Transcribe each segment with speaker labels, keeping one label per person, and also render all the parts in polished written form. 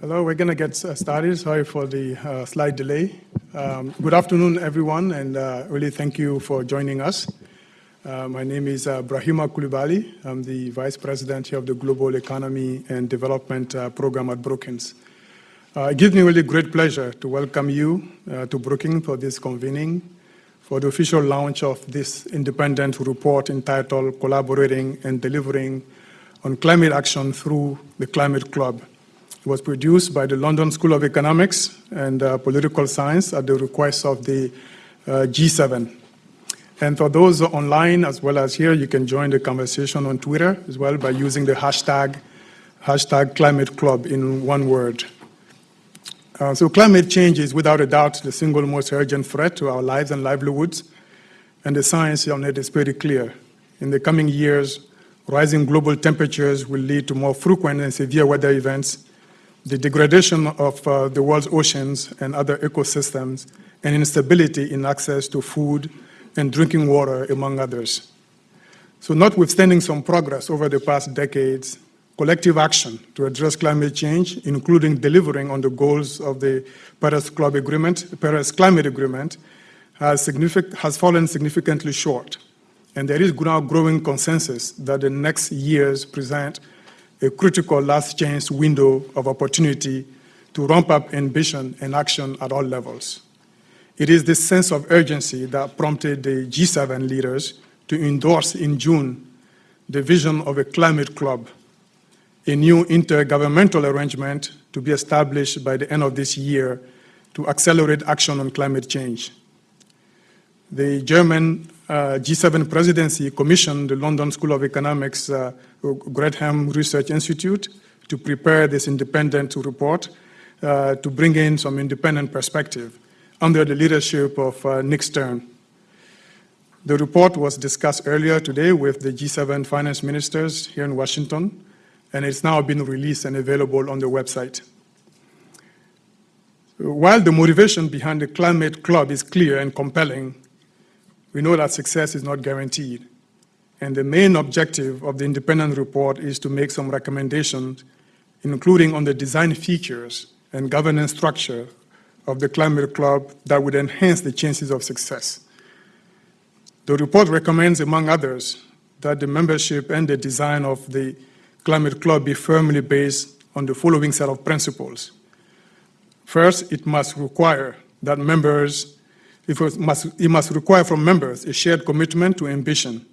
Speaker 1: Hello, we're going to get started. Sorry for the slight delay. Good afternoon, everyone, and really thank you for joining us. My name is Brahima Coulibaly. I'm the Vice President here of the Global Economy and Development Program at Brookings. It gives me really great pleasure to welcome you to Brookings for this convening, for the official launch of this independent report entitled Collaborating and Delivering on Climate Action Through the Climate Club. It was produced by the London School of Economics and Political Science at the request of the G7. And for those online as well as here, you can join the conversation on Twitter as well by using the hashtag Climate Club in one word. So climate change is without a doubt the single most urgent threat to our lives and livelihoods, and the science on it is pretty clear. In the coming years, rising global temperatures will lead to more frequent and severe weather events, the degradation of the world's oceans and other ecosystems, and instability in access to food and drinking water, among others. So notwithstanding some progress over the past decades, collective action to address climate change, including delivering on the goals of the Paris Climate Agreement, has fallen significantly short. And there is now growing consensus that the next years present a critical last chance window of opportunity to ramp up ambition and action at all levels. It is this sense of urgency that prompted the G7 leaders to endorse in June the vision of a climate club, a new intergovernmental arrangement to be established by the end of this year to accelerate action on climate change. The German G7 presidency commissioned the London School of Economics Grantham Research Institute to prepare this independent report to bring in some independent perspective under the leadership of Nick Stern. The report was discussed earlier today with the G7 finance ministers here in Washington, and it's now been released and available on the website. While the motivation behind the Climate Club is clear and compelling, we know that success is not guaranteed. And the main objective of the independent report is to make some recommendations, including on the design features and governance structure of the Climate Club that would enhance the chances of success. The report recommends, among others, that the membership and the design of the Climate Club be firmly based on the following set of principles. First, it must require that it must require from members a shared commitment to ambition,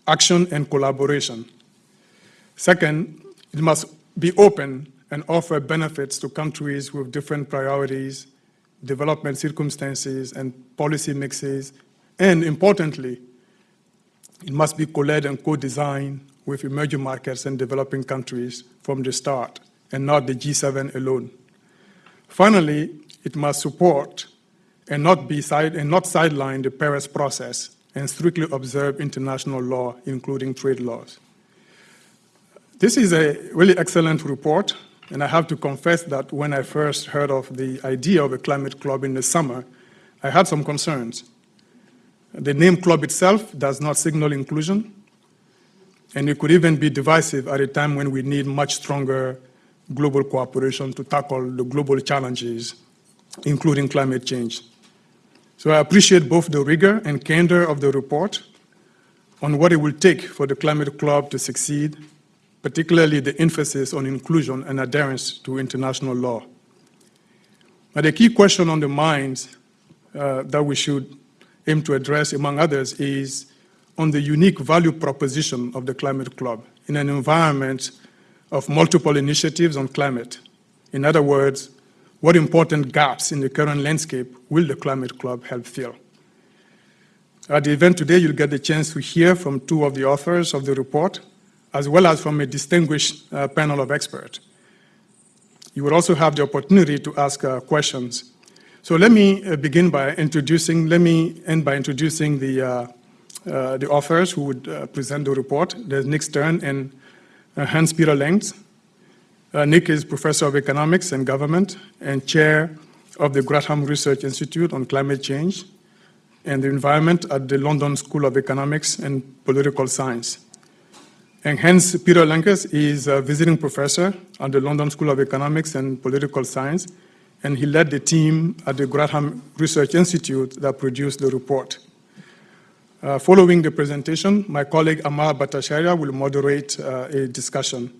Speaker 1: action, and collaboration. Second, it must be open and offer benefits to countries with different priorities, development circumstances, and policy mixes. And importantly, it must be co-led and co-designed with emerging markets and developing countries from the start, and not the G7 alone. Finally, it must support and not sideline the Paris process and strictly observe international law, including trade laws. This is a really excellent report, and I have to confess that when I first heard of the idea of a climate club in the summer, I had some concerns. The name club itself does not signal inclusion, and it could even be divisive at a time when we need much stronger global cooperation to tackle the global challenges, including climate change. So I appreciate both the rigor and candor of the report on what it will take for the Climate Club to succeed, particularly the emphasis on inclusion and adherence to international law. But the key question on the minds that we should aim to address, among others, is on the unique value proposition of the Climate Club in an environment of multiple initiatives on climate. In other words, what important gaps in the current landscape will the Climate Club help fill? At the event today, you'll get the chance to hear from two of the authors of the report, as well as from a distinguished panel of experts. You will also have the opportunity to ask questions. So let me end by introducing the authors who would present the report. There's Nick Stern and Hans-Peter Lenz. Nick is Professor of Economics and Government and Chair of the Grantham Research Institute on Climate Change and the Environment at the London School of Economics and Political Science. And hence, Peter Lankes is a visiting professor at the London School of Economics and Political Science, and he led the team at the Grantham Research Institute that produced the report. Following the presentation, my colleague Amar Bhattacharya will moderate a discussion.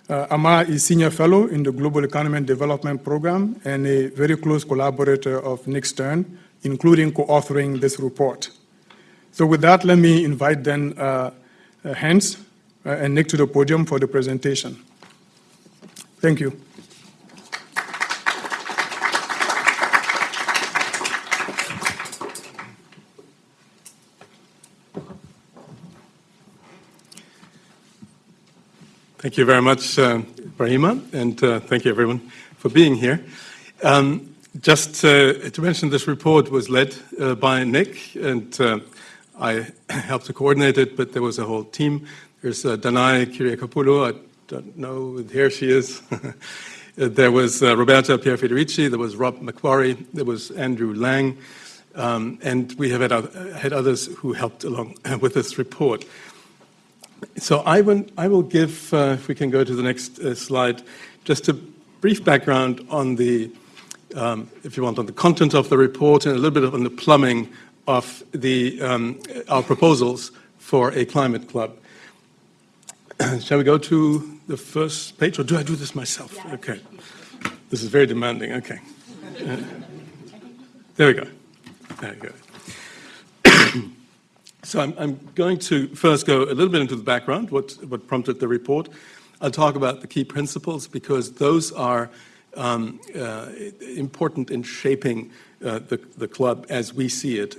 Speaker 1: Amar is Senior Fellow in the Global Economy and Development Program and a very close collaborator of Nick Stern, including co-authoring this report. So with that, let me invite then Hans and Nick to the podium for the presentation. Thank you.
Speaker 2: Thank you very much, Brahima, and thank you everyone for being here. Just to mention, this report was led by Nick, and I helped to coordinate it, but there was a whole team. There's Danai Kyriakopoulou, I don't know, here she is. There was Roberta Pierre Federici, there was Rob McQuarrie, there was Andrew Lang, and we have had others who helped along with this report. So I will give, if we can go to the next slide, just a brief background on the, if you want, on the content of the report and a little bit on the plumbing of the our proposals for a climate club. Shall we go to the first page, or do I do this myself? Yeah. Okay. This is very demanding. Okay. There we go. There we go. So I'm going to first go a little bit into the background, what prompted the report. I'll talk about the key principles because those are important in shaping the club as we see it,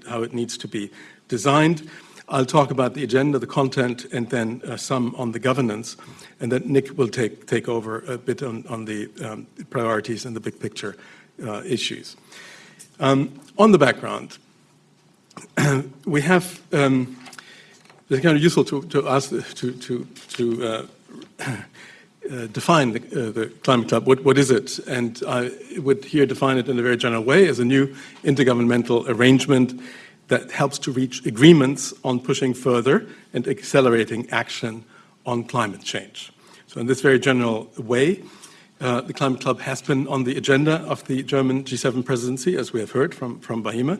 Speaker 2: how it needs to be designed. I'll talk about the agenda, the content, and then some on the governance, and then Nick will take over a bit on the priorities and the big picture issues. On the background, we have it's kind of useful to ask to define the climate club. What is it? And I would here define it in a very general way as a new intergovernmental arrangement that helps to reach agreements on pushing further and accelerating action on climate change. So in this very general way, the Climate Club has been on the agenda of the German G7 presidency, as we have heard from Brahima.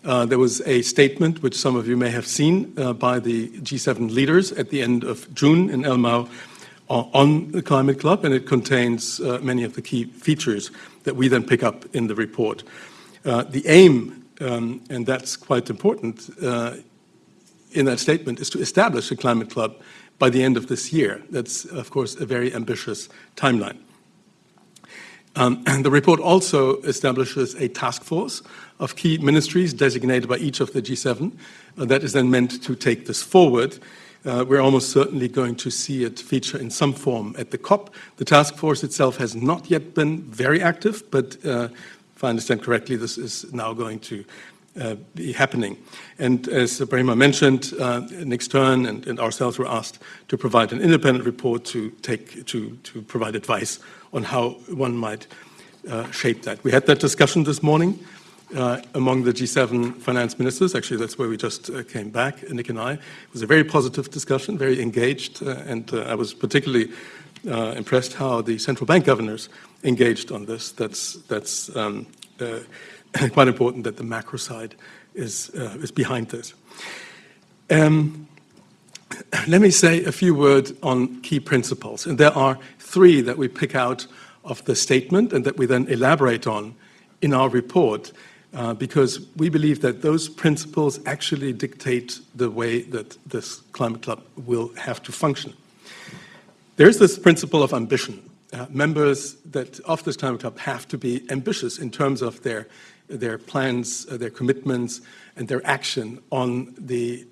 Speaker 2: There was a statement, which some of you may have seen, by the G7 leaders at the end of June in Elmau on the Climate Club, and it contains many of the key features that we then pick up in the report. The aim, and that's quite important, in that statement is to establish a Climate Club by the end of this year. That's, of course, a very ambitious timeline. And the report also establishes a task force of key ministries designated by each of the G7 that is then meant to take this forward. We're almost certainly going to see it feature in some form at the COP. The task force itself has not yet been very active, but if I understand correctly, this is now going to be happening. And as Brahima mentioned, Nick Stern and ourselves were asked to provide an independent report to provide advice on how one might shape that. We had that discussion this morning among the G7 finance ministers. Actually, that's where we just came back, Nick and I. It was a very positive discussion, very engaged, and I was particularly impressed how the central bank governors engaged on this. That's quite important that the macro side is behind this. Let me say a few words on key principles, and there are three that we pick out of the statement and that we then elaborate on in our report, because we believe that those principles actually dictate the way that this climate club will have to function. There is this principle of ambition. Members of this climate club have to be ambitious in terms of their plans, their commitments, and their action on the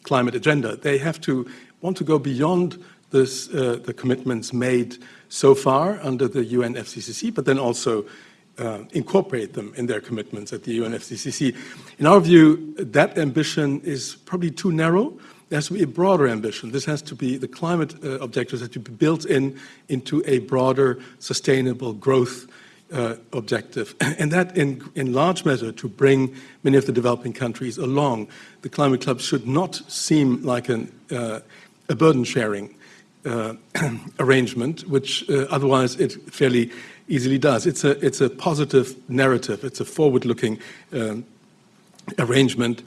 Speaker 2: climate agenda. They have to want to go beyond this, the commitments made so far under the UNFCCC, but then also incorporate them in their commitments at the UNFCCC. In our view, that ambition is probably too narrow. There has to be a broader ambition. This has to be, the climate objectives have to be built into a broader sustainable growth objective. And that in large measure to bring many of the developing countries along. The Climate Club should not seem like a burden-sharing arrangement, which otherwise it fairly easily does. It's a positive narrative. It's a forward-looking arrangement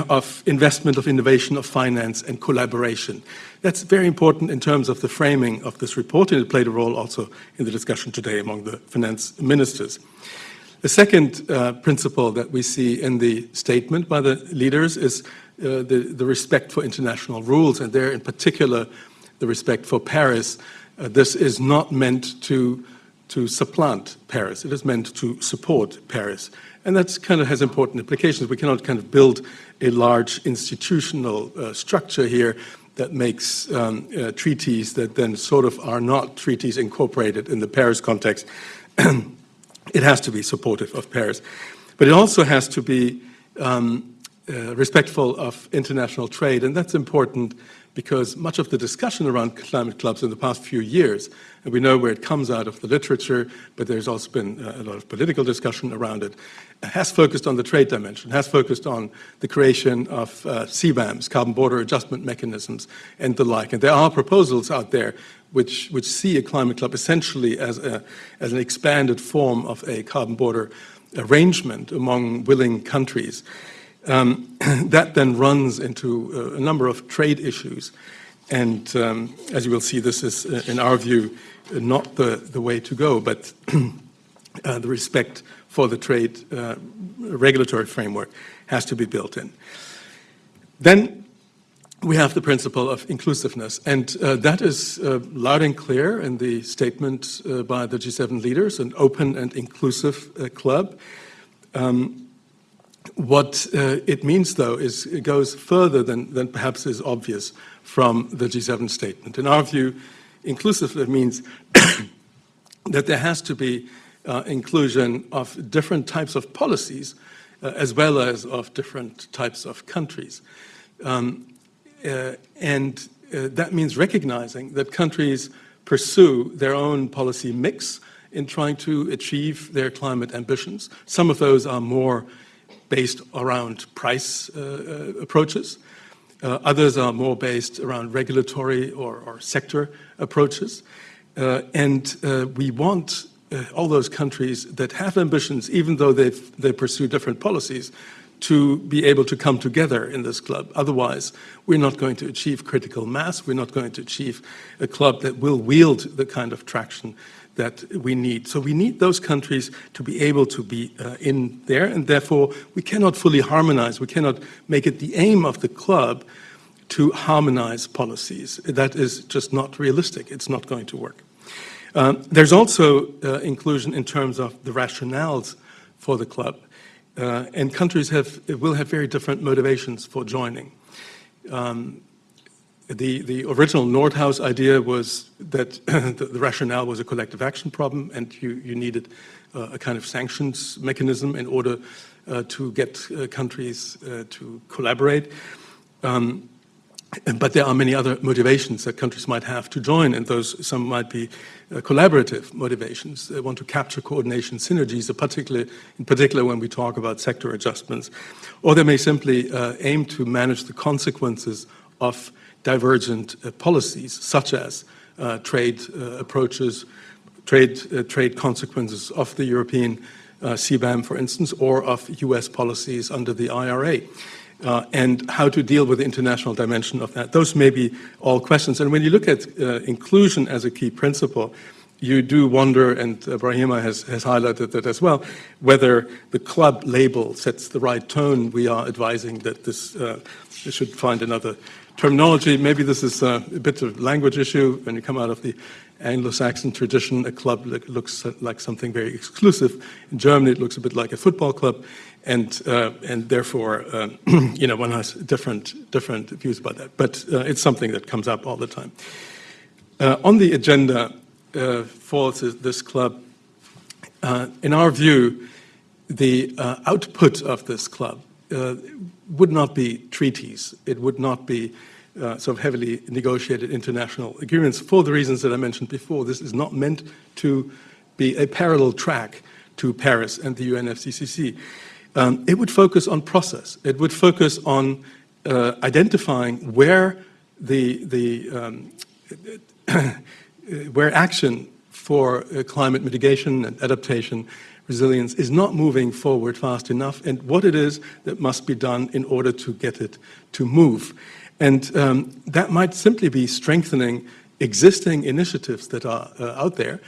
Speaker 2: of investment, of innovation, of finance, and collaboration. That's very important in terms of the framing of this report, and it played a role also in the discussion today among the finance ministers. The second principle that we see in the statement by the leaders is the respect for international rules, and there in particular the respect for Paris. This is not meant to supplant Paris. It is meant to support Paris. And that kind of has important implications. We cannot kind of build a large institutional structure here that makes treaties that then sort of are not treaties incorporated in the Paris context. It has to be supportive of Paris. But it also has to be respectful of international trade, and that's important because much of the discussion around climate clubs in the past few years, and we know where it comes out of the literature, but there's also been a lot of political discussion around it, has focused on the trade dimension, has focused on the creation of CBAMs, carbon border adjustment mechanisms, and the like. And there are proposals out there which see a climate club essentially as an expanded form of a carbon border arrangement among willing countries. That then runs into a number of trade issues. And as you will see, this is, in our view, not the way to go, but the respect for the trade regulatory framework has to be built in. Then we have the principle of inclusiveness, and that is loud and clear in the statement by the G7 leaders, an open and inclusive club. What it means, though, is it goes further than perhaps is obvious from the G7 statement. In our view, inclusive means that there has to be inclusion of different types of policies as well as of different types of countries. And that means recognizing that countries pursue their own policy mix in trying to achieve their climate ambitions. Some of those are more based around price approaches. Others are more based around regulatory or sector approaches. And we want all those countries that have ambitions, even though they pursue different policies, to be able to come together in this club. Otherwise, we're not going to achieve critical mass. We're not going to achieve a club that will wield the kind of traction that we need. So we need those countries to be able to be in there, and therefore we cannot fully harmonize. We cannot make it the aim of the club to harmonize policies. That is just not realistic. It's not going to work. There's also inclusion in terms of the rationales for the club. And countries will have very different motivations for joining. The original Nordhaus idea was that the rationale was a collective action problem, and you needed a kind of sanctions mechanism in order to get countries to collaborate. But there are many other motivations that countries might have to join, and some might be collaborative motivations. They want to capture coordination synergies, in particular when we talk about sector adjustments. Or they may simply aim to manage the consequences of divergent policies, such as trade approaches, trade consequences of the European CBAM, for instance, or of US policies under the IRA. And how to deal with the international dimension of that. Those may be all questions. And when you look at inclusion as a key principle, you do wonder, and Brahima has highlighted that as well, whether the club label sets the right tone. We are advising that this should find another terminology. Maybe this is a bit of a language issue. When you come out of the Anglo-Saxon tradition, a club looks like something very exclusive. In Germany, it looks a bit like a football club. And therefore, one has different views about that. But it's something that comes up all the time. On the agenda for this club, in our view, the output of this club would not be treaties. It would not be sort of heavily negotiated international agreements for the reasons that I mentioned before. This is not meant to be a parallel track to Paris and the UNFCCC. It would focus on process. It would focus on identifying where where action for climate mitigation and adaptation resilience is not moving forward fast enough, and what it is that must be done in order to get it to move. And that might simply be strengthening existing initiatives that are out there.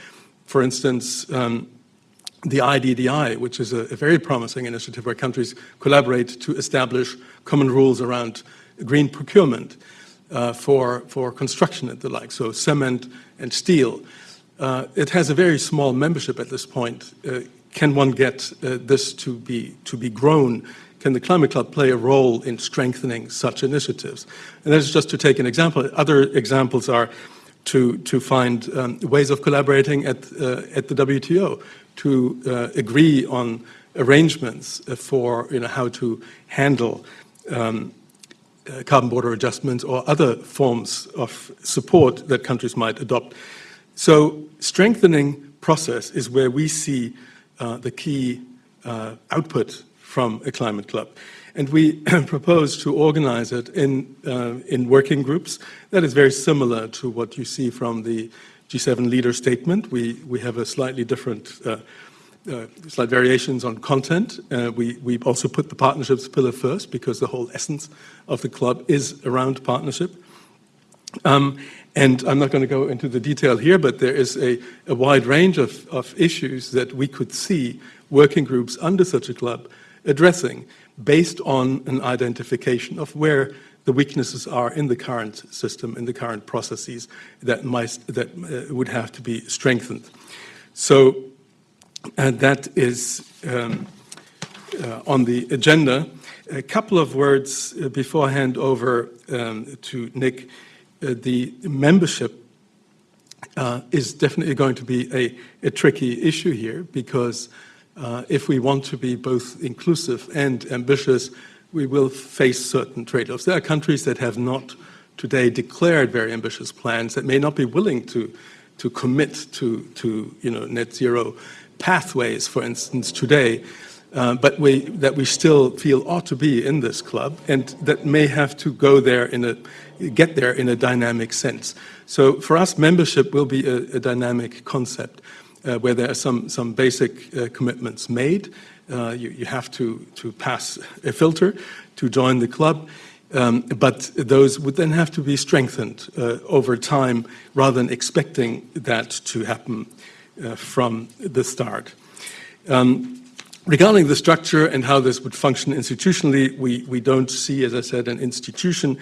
Speaker 2: For instance, the IDDI, which is a very promising initiative where countries collaborate to establish common rules around green procurement for construction and the like, so cement and steel. It has a very small membership at this point. Can one get this to be grown? Can the Climate Club play a role in strengthening such initiatives? And that's just to take an example. Other examples are to find ways of collaborating at the WTO, to agree on arrangements for how to handle carbon border adjustments or other forms of support that countries might adopt. So strengthening process is where we see the key output from a climate club. And we propose to organize it in working groups. That is very similar to what you see from the G7 leader statement. We have a slightly different, slight variations on content. We also put the partnerships pillar first because the whole essence of the club is around partnership. And I'm not going to go into the detail here, but there is a wide range of issues that we could see working groups under such a club addressing based on an identification of where the weaknesses are in the current system, in the current processes that would have to be strengthened. So that is on the agenda. A couple of words before I hand over to Nick. The membership is definitely going to be a tricky issue here because if we want to be both inclusive and ambitious, we will face certain trade-offs. There are countries that have not today declared very ambitious plans that may not be willing to commit to net zero pathways, for instance, today, but that we still feel ought to be in this club, and that may have to get there in a dynamic sense. So for us, membership will be a dynamic concept where there are some basic commitments made. You have to pass a filter to join the club, but those would then have to be strengthened over time rather than expecting that to happen from the start. Regarding the structure and how this would function institutionally, we don't see, as I said, an institution.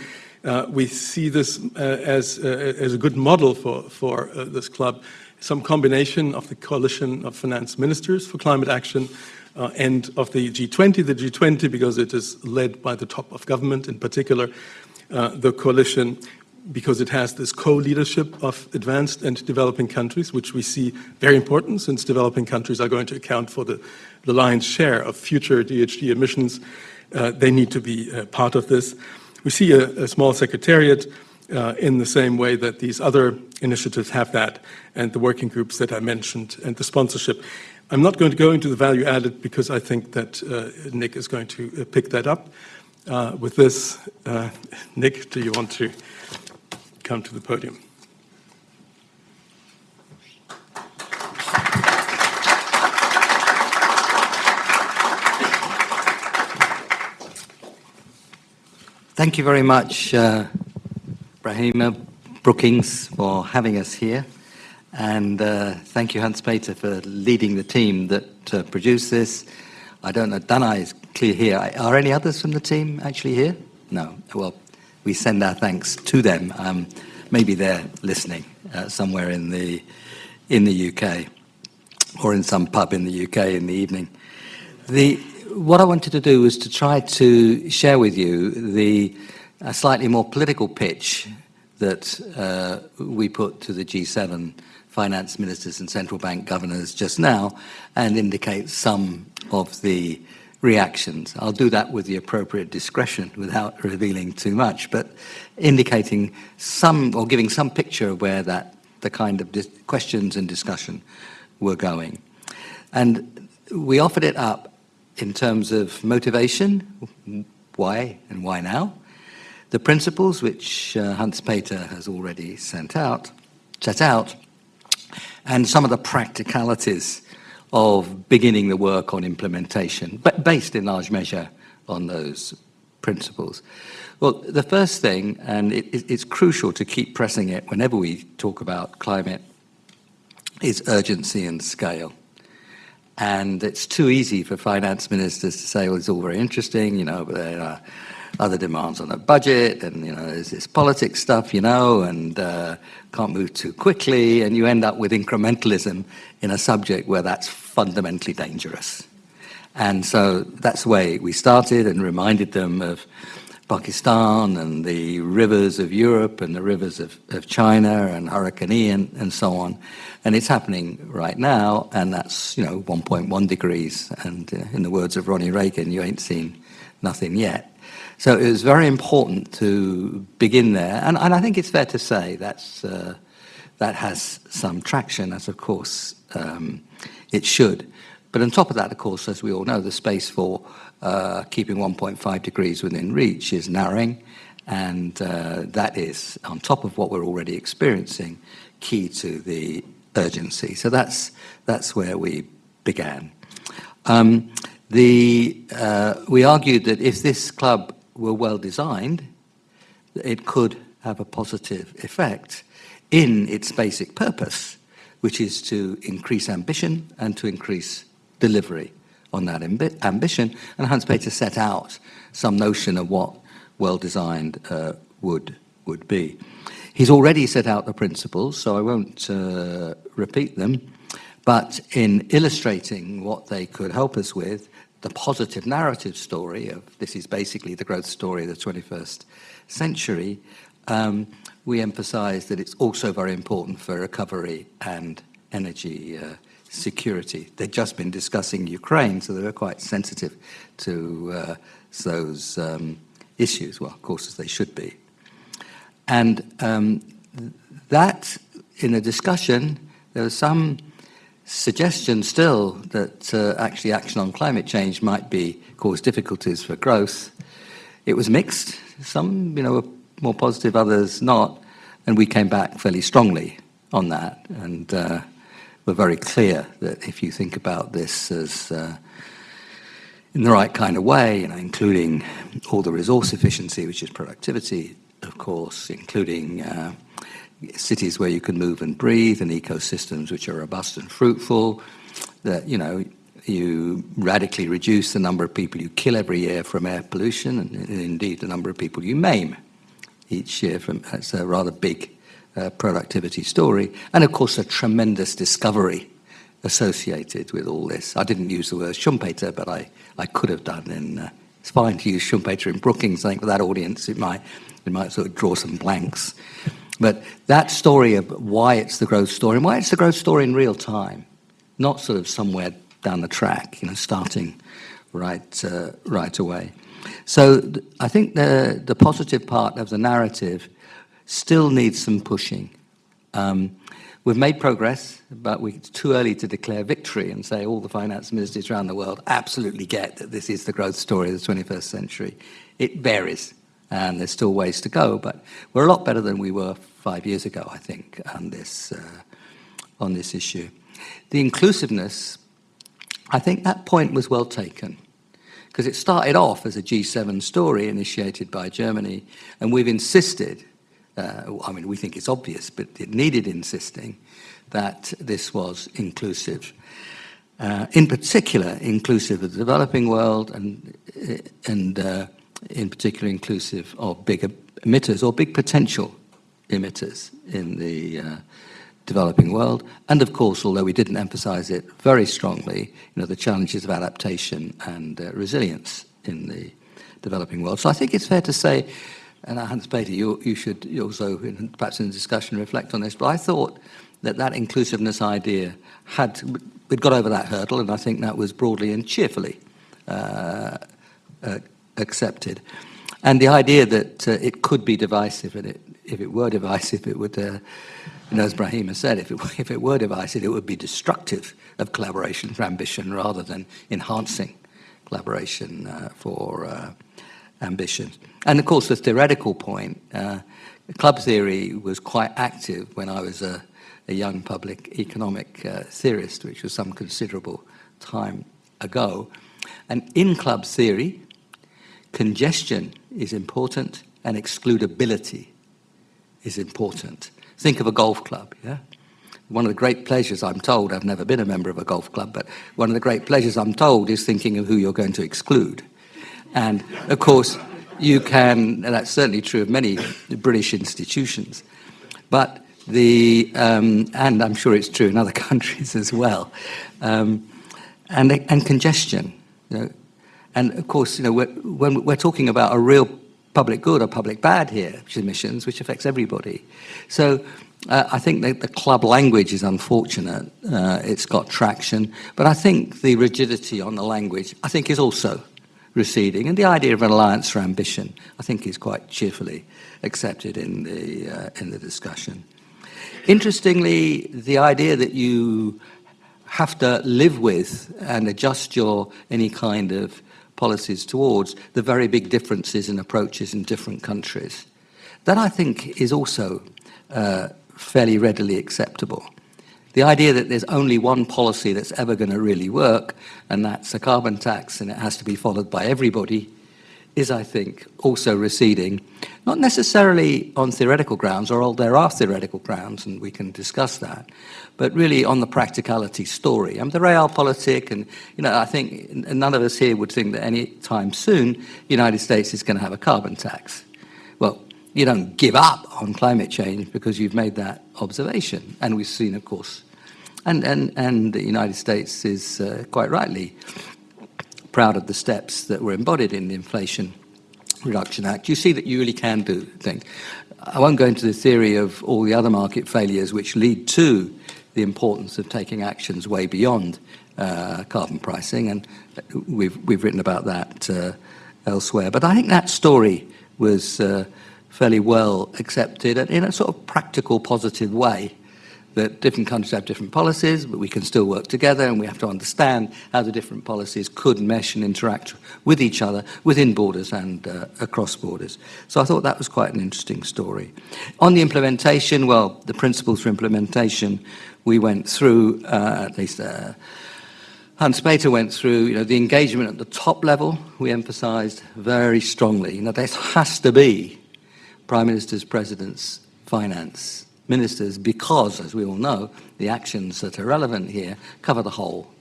Speaker 2: We see this as a good model for this club, some combination of the Coalition of Finance Ministers for Climate Action and of the G20. The G20, because it is led by the top of government, in particular the coalition, because it has this co-leadership of advanced and developing countries, which we see very important since developing countries are going to account for the lion's share of future GHG emissions. They need to be part of this. We see a small secretariat in the same way that these other initiatives have that, and the working groups that I mentioned, and the sponsorship. I'm not going to go into the value added because I think that Nick is going to pick that up. With this, Nick, do you want to come to the podium?
Speaker 3: Thank you very much, Brahima Brookings, for having us here. And thank you, Hans-Peter, for leading the team that produced this. I don't know, Dana is clear here. Are any others from the team actually here? No. Well, we send our thanks to them. Maybe they're listening somewhere in the UK or in some pub in the UK in the evening. What I wanted to do was to try to share with you the slightly more political pitch that we put to the G7 finance ministers and central bank governors just now, and indicate some of the reactions. I'll do that with the appropriate discretion without revealing too much, but indicating some, or giving some picture of where the kind of questions and discussion were going. And we offered it up in terms of motivation, why and why now, The principles which Hans-Peter has already set out, and some of the practicalities of beginning the work on implementation, but based in large measure on those principles. Well, the first thing, and it's crucial to keep pressing it whenever we talk about climate, is urgency and scale. And it's too easy for finance ministers to say, well, it's all very interesting, but there are other demands on the budget, and, there's this politics stuff, and can't move too quickly, and you end up with incrementalism in a subject where that's fundamentally dangerous. And so that's the way we started and reminded them of Pakistan and the rivers of Europe and the rivers of China and Hurricane Ian and so on. And it's happening right now, and that's, 1.1 degrees. And in the words of Ronnie Reagan, you ain't seen nothing yet. So it was very important to begin there. And I think it's fair to say that has some traction, as of course it should. But on top of that, of course, as we all know, the space for keeping 1.5 degrees within reach is narrowing, and that is, on top of what we're already experiencing, key to the urgency. So that's where we began. We argued that if this club were well designed, it could have a positive effect in its basic purpose, which is to increase ambition and to increase delivery on that ambition. And Hans-Peter set out some notion of what well-designed would be. He's already set out the principles, so I won't repeat them, but in illustrating what they could help us with, the positive narrative story of this is basically the growth story of the 21st century, we emphasize that it's also very important for recovery and energy security. They'd just been discussing Ukraine, so they were quite sensitive to those issues, well, of course, as they should be. And that, in a discussion, there was some suggestion still that actually action on climate change might cause difficulties for growth. It was mixed. Some, were more positive, others not. And we came back fairly strongly on that. And we're very clear that if you think about this as in the right kind of way, including all the resource efficiency, which is productivity, of course, including cities where you can move and breathe, and ecosystems which are robust and fruitful, that, you radically reduce the number of people you kill every year from air pollution, and indeed the number of people you maim each year. That's a rather big productivity story. And of course, a tremendous discovery associated with all this. I didn't use the word Schumpeter, but I could have done. It's fine to use Schumpeter in Brookings. I think for that audience, it might sort of draw some blanks. But that story of why it's the growth story, and why it's the growth story in real time, not sort of somewhere down the track, starting right away. So I think the positive part of the narrative still needs some pushing. We've made progress, but it's too early to declare victory and say all the finance ministers around the world absolutely get that this is the growth story of the 21st century. It varies, and there's still ways to go, but we're a lot better than we were 5 years ago, I think, on this issue. The inclusiveness, I think that point was well taken, because it started off as a G7 story initiated by Germany, and we've insisted, we think it's obvious, but it needed insisting, that this was inclusive. In particular, inclusive of the developing world, and in particular inclusive of big emitters or big potential emitters in the developing world. And of course, although we didn't emphasize it very strongly, the challenges of adaptation and resilience in the developing world. So I think it's fair to say, and Hans-Peter, you should also, perhaps in the discussion, reflect on this, but I thought that inclusiveness idea we'd got over that hurdle, and I think that was broadly and cheerfully accepted. And the idea that it could be divisive, and if it were divisive, it would, as Brahima said, if it were divisive, it would be destructive of collaboration for ambition rather than enhancing collaboration for ambitions. And of course, the theoretical point, club theory was quite active when I was a young public economic theorist, which was some considerable time ago. And in club theory, congestion is important and excludability is important. Think of a golf club, yeah? One of the great pleasures, I'm told, I've never been a member of a golf club, but one of the great pleasures, I'm told, is thinking of who you're going to exclude. And, of course, you can, and that's certainly true of many British institutions, but and I'm sure it's true in other countries as well, and congestion. You know. And, of course, you know, when we're talking about a real public good or public bad here, which is emissions, which affects everybody. So I think that the club language is unfortunate. It's got traction. But I think the rigidity on the language, I think, is also receding. And the idea of an alliance for ambition, I think, is quite cheerfully accepted in the discussion. Interestingly, the idea that you have to live with and adjust any kind of policies towards the very big differences in approaches in different countries. That, I think, is also fairly readily acceptable. The idea that there's only one policy that's ever going to really work, and that's a carbon tax, and it has to be followed by everybody, is, I think, also receding, not necessarily on theoretical grounds, or there are theoretical grounds, and we can discuss that, but really on the practicality story. The realpolitik, and I think none of us here would think that any time soon the United States is going to have a carbon tax. Well, you don't give up on climate change because you've made that observation, and we've seen, of course, and the United States is quite rightly proud of the steps that were embodied in the Inflation Reduction Act. You see that you really can do things. I won't go into the theory of all the other market failures which lead to the importance of taking actions way beyond carbon pricing, and we've written about that elsewhere. But I think that story was fairly well accepted in a sort of practical, positive way, that different countries have different policies, but we can still work together, and we have to understand how the different policies could mesh and interact with each other within borders and across borders. So I thought that was quite an interesting story. On the implementation, well, the principles for implementation, we went through, at least Hans-Peter went through, the engagement at the top level. We emphasised very strongly, there has to be prime ministers, presidents, finance ministers, because, as we all know, the actions that are relevant here cover the whole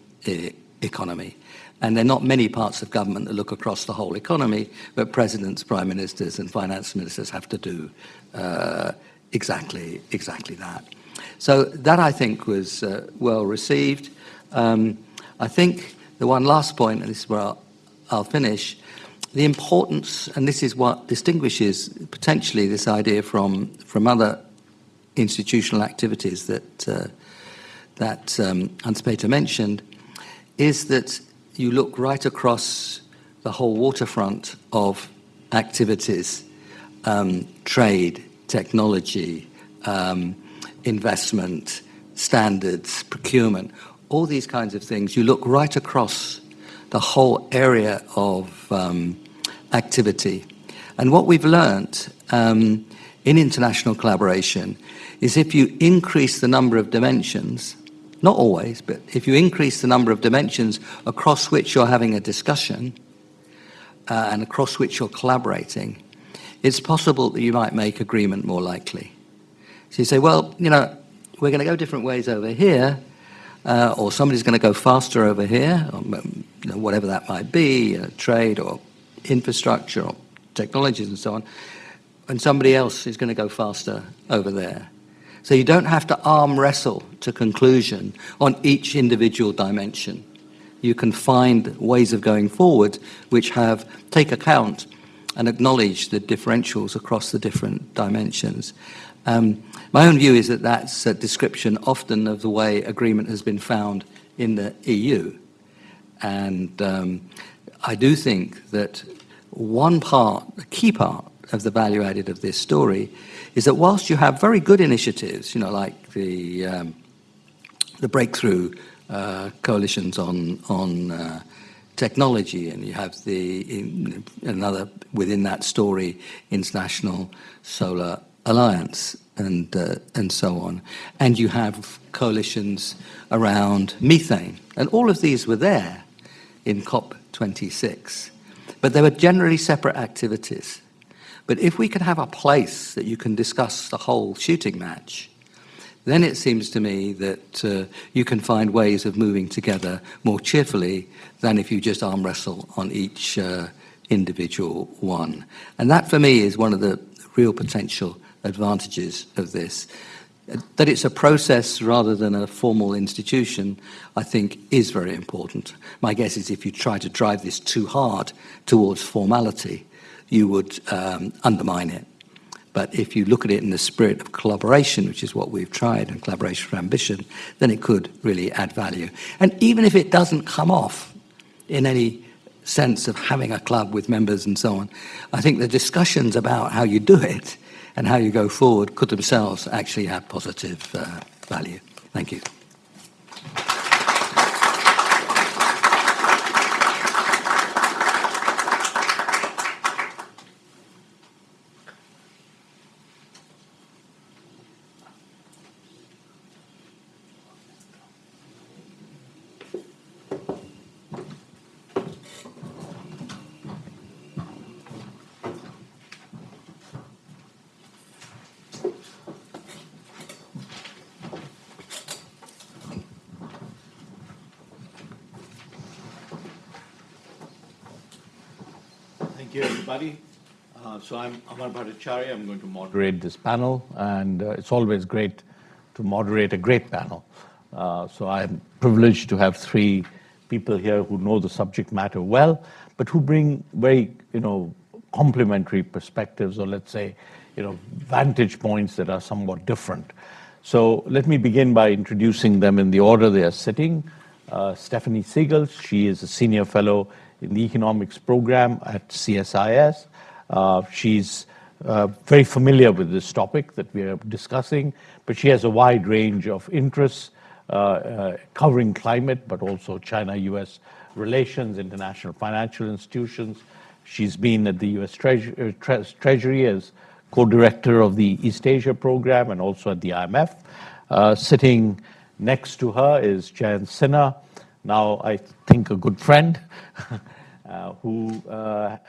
Speaker 3: economy. And there are not many parts of government that look across the whole economy, but presidents, prime ministers, and finance ministers have to do exactly that. So that, I think, was well received. I think the one last point, and this is where I'll finish, the importance, and this is what distinguishes potentially this idea from other institutional activities that Hans-Peter mentioned, is that you look right across the whole waterfront of activities, trade, technology, investment, standards, procurement, all these kinds of things. You look right across the whole area of activity. And what we've learnt in international collaboration is if you increase the number of dimensions, not always, but if you increase the number of dimensions across which you're having a discussion and across which you're collaborating, it's possible that you might make agreement more likely. So you say, well, we're going to go different ways over here, or somebody's going to go faster over here, or, whatever that might be, trade or infrastructure or technologies and so on, and somebody else is going to go faster over there. So you don't have to arm wrestle to conclusion on each individual dimension. You can find ways of going forward which take account and acknowledge the differentials across the different dimensions. My own view is that that's a description often of the way agreement has been found in the EU. And I do think that one part, a key part of the value added of this story, is that whilst you have very good initiatives, like the breakthrough coalitions on technology, and you have another within that story, International Solar Alliance, and so on. And you have coalitions around methane, and all of these were there in COP26, but they were generally separate activities. But if we could have a place that you can discuss the whole shooting match, then it seems to me that you can find ways of moving together more cheerfully than if you just arm wrestle on each individual one. And that, for me, is one of the real potential advantages of this. That it's a process rather than a formal institution, I think, is very important. My guess is if you try to drive this too hard towards formality, you would undermine it. But if you look at it in the spirit of collaboration, which is what we've tried, and collaboration for ambition, then it could really add value. And even if it doesn't come off in any sense of having a club with members and so on, I think the discussions about how you do it and how you go forward could themselves actually have positive value. Thank you.
Speaker 4: Thank you, everybody. So I'm Amar Bhattacharya. I'm going to moderate this panel, and it's always great to moderate a great panel. So I'm privileged to have three people here who know the subject matter well, but who bring very, complementary perspectives, or let's say, vantage points that are somewhat different. So let me begin by introducing them in the order they are sitting. Stephanie Siegel, she is a senior fellow in the economics program at CSIS. She's very familiar with this topic that we are discussing, but she has a wide range of interests covering climate, but also China-US relations, international financial institutions. She's been at the US Treasury as co-director of the East Asia program and also at the IMF. Sitting next to her is Jan Sinha, now I think a good friend, who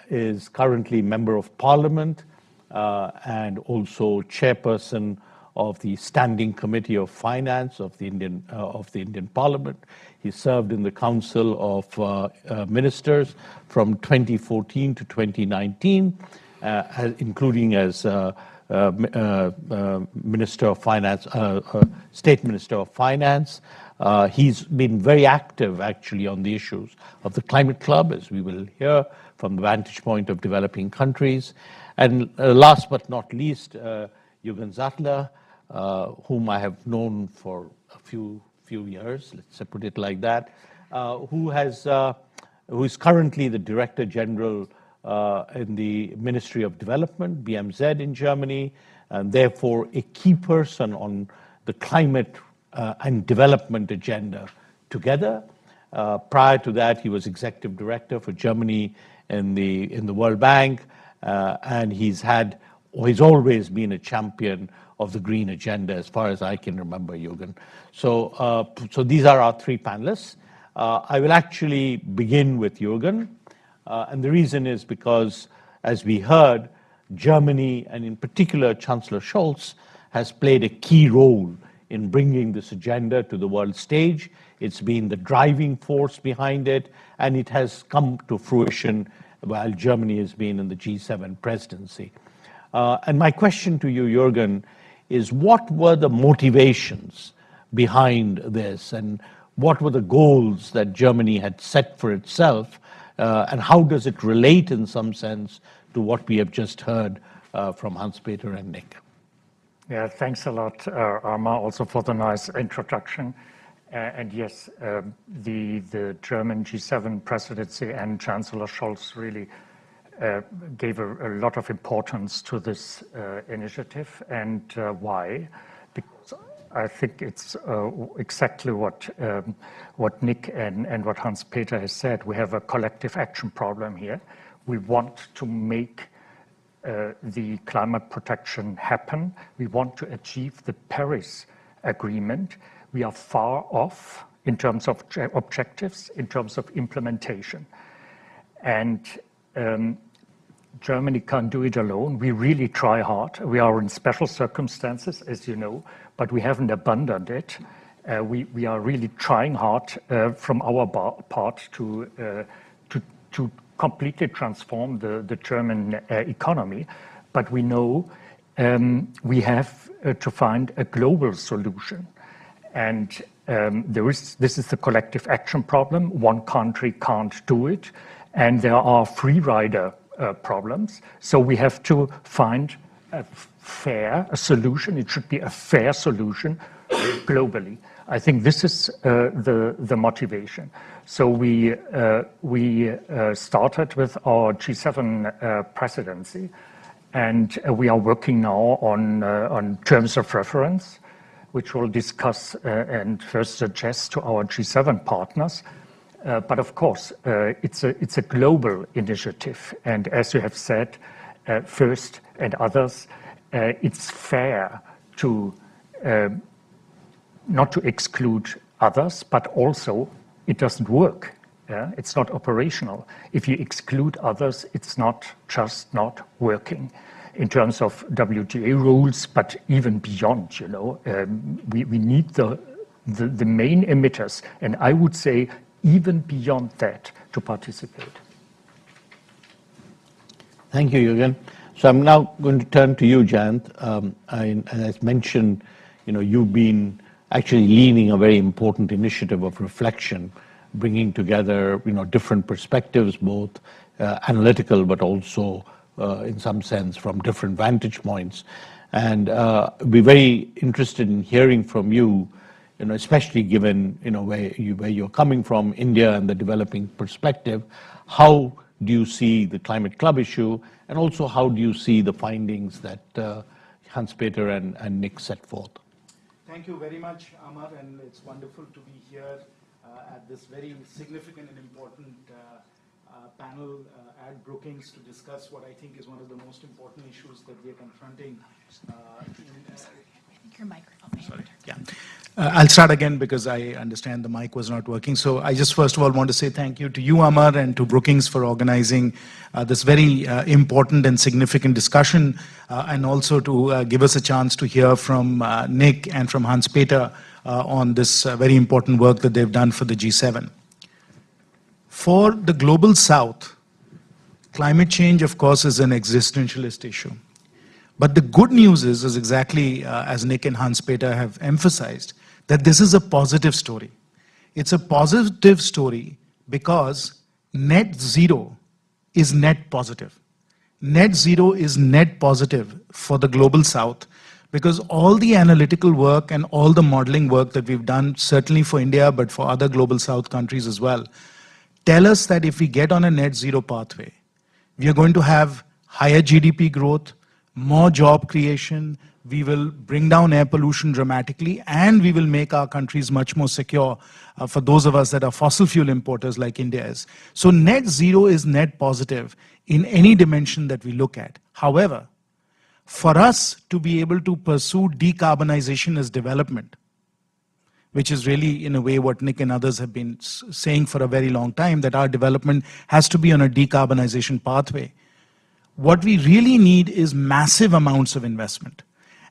Speaker 4: is currently Member of Parliament and also chairperson of the Standing Committee of Finance of the Indian Parliament. He served in the Council of Ministers from 2014 to 2019, including as Minister of Finance, State Minister of Finance. He's been very active, actually, on the issues of the Climate Club, as we will hear, from the vantage point of developing countries. And last but not least, Jürgen Sattler, whom I have known for a few years, let's put it like that, who is currently the Director General in the Ministry of Development, BMZ in Germany, and therefore a key person on the climate and development agenda together. Prior to that, he was Executive Director for Germany in the World Bank, and he's always been a champion of the green agenda, as far as I can remember, Jürgen. So these are our three panelists. I will actually begin with Jürgen, and the reason is because, as we heard, Germany, and in particular Chancellor Scholz, has played a key role in bringing this agenda to the world stage. It's been the driving force behind it, and it has come to fruition while Germany has been in the G7 presidency. And my question to you, Jürgen, is what were the motivations behind this, and what were the goals that Germany had set for itself, and how does it relate in some sense to what we have just heard from Hans-Peter and Nick?
Speaker 5: Yeah, thanks a lot, Arma, also for the nice introduction. And yes, the German G7 presidency and Chancellor Scholz really gave a lot of importance to this initiative. And why? Because I think it's exactly what Nick and what Hans-Peter has said. We have a collective action problem here. We want to make the climate protection happen. We want to achieve the Paris Agreement. We are far off in terms of objectives, in terms of implementation. And Germany can't do it alone. We really try hard. We are in special circumstances, as you know, but we haven't abandoned it. We are really trying hard from our part to completely transform the German economy. But we know we have to find a global solution. And this is the collective action problem. One country can't do it. And there are free rider problems. So we have to find a solution. It should be a fair solution globally. I think this is the motivation. So we started with our G7 presidency, and we are working now on terms of reference, which we'll discuss and first suggest to our G7 partners. But of course, it's a global initiative. And as you have said, First and others, it's fair to not to exclude others, but also it doesn't work. Yeah? It's not operational. If you exclude others, it's not just not working in terms of WTA rules, but even beyond, you know. We need the main emitters, and I would say even beyond that, to participate.
Speaker 4: Thank you, Jürgen. So I'm now going to turn to you, Jayant. As mentioned, you know, you've been actually leading a very important initiative of reflection, bringing together, you know, different perspectives, both analytical, but also in some sense from different vantage points. And we're very interested in hearing from you, you know, especially given, you know, where you're coming from, India and the developing perspective. How do you see the climate club issue, and also how do you see the findings that Hans-Peter and Nick set forth?
Speaker 6: Thank you very much, Amar, and it's wonderful to be here at this very significant and important panel at Brookings to discuss what I think is one of the most important issues that we are confronting.
Speaker 7: Your microphone.
Speaker 6: Sorry. Yeah. I'll start again because I understand the mic was not working. So I just first of all want to say thank you to you, Amar, and to Brookings for organizing this very important and significant discussion, and also to give us a chance to hear from Nick and from Hans-Peter on this very important work that they've done for the G7. For the Global South, climate change, of course, is an existentialist issue. But the good news is exactly as Nick and Hans-Peter have emphasized, that this is a positive story. It's a positive story because net zero is net positive. Net zero is net positive for the Global South because all the analytical work and all the modeling work that we've done, certainly for India, but for other Global South countries as well, tell us that if we get on a net zero pathway, we are going to have higher GDP growth, more job creation, we will bring down air pollution dramatically, and we will make our countries much more secure for those of us that are fossil fuel importers like India is. So net zero is net positive in any dimension that we look at. However, for us to be able to pursue decarbonization as development, which is really in a way what Nick and others have been saying for a very long time, that our development has to be on a decarbonization pathway. What we really need is massive amounts of investment.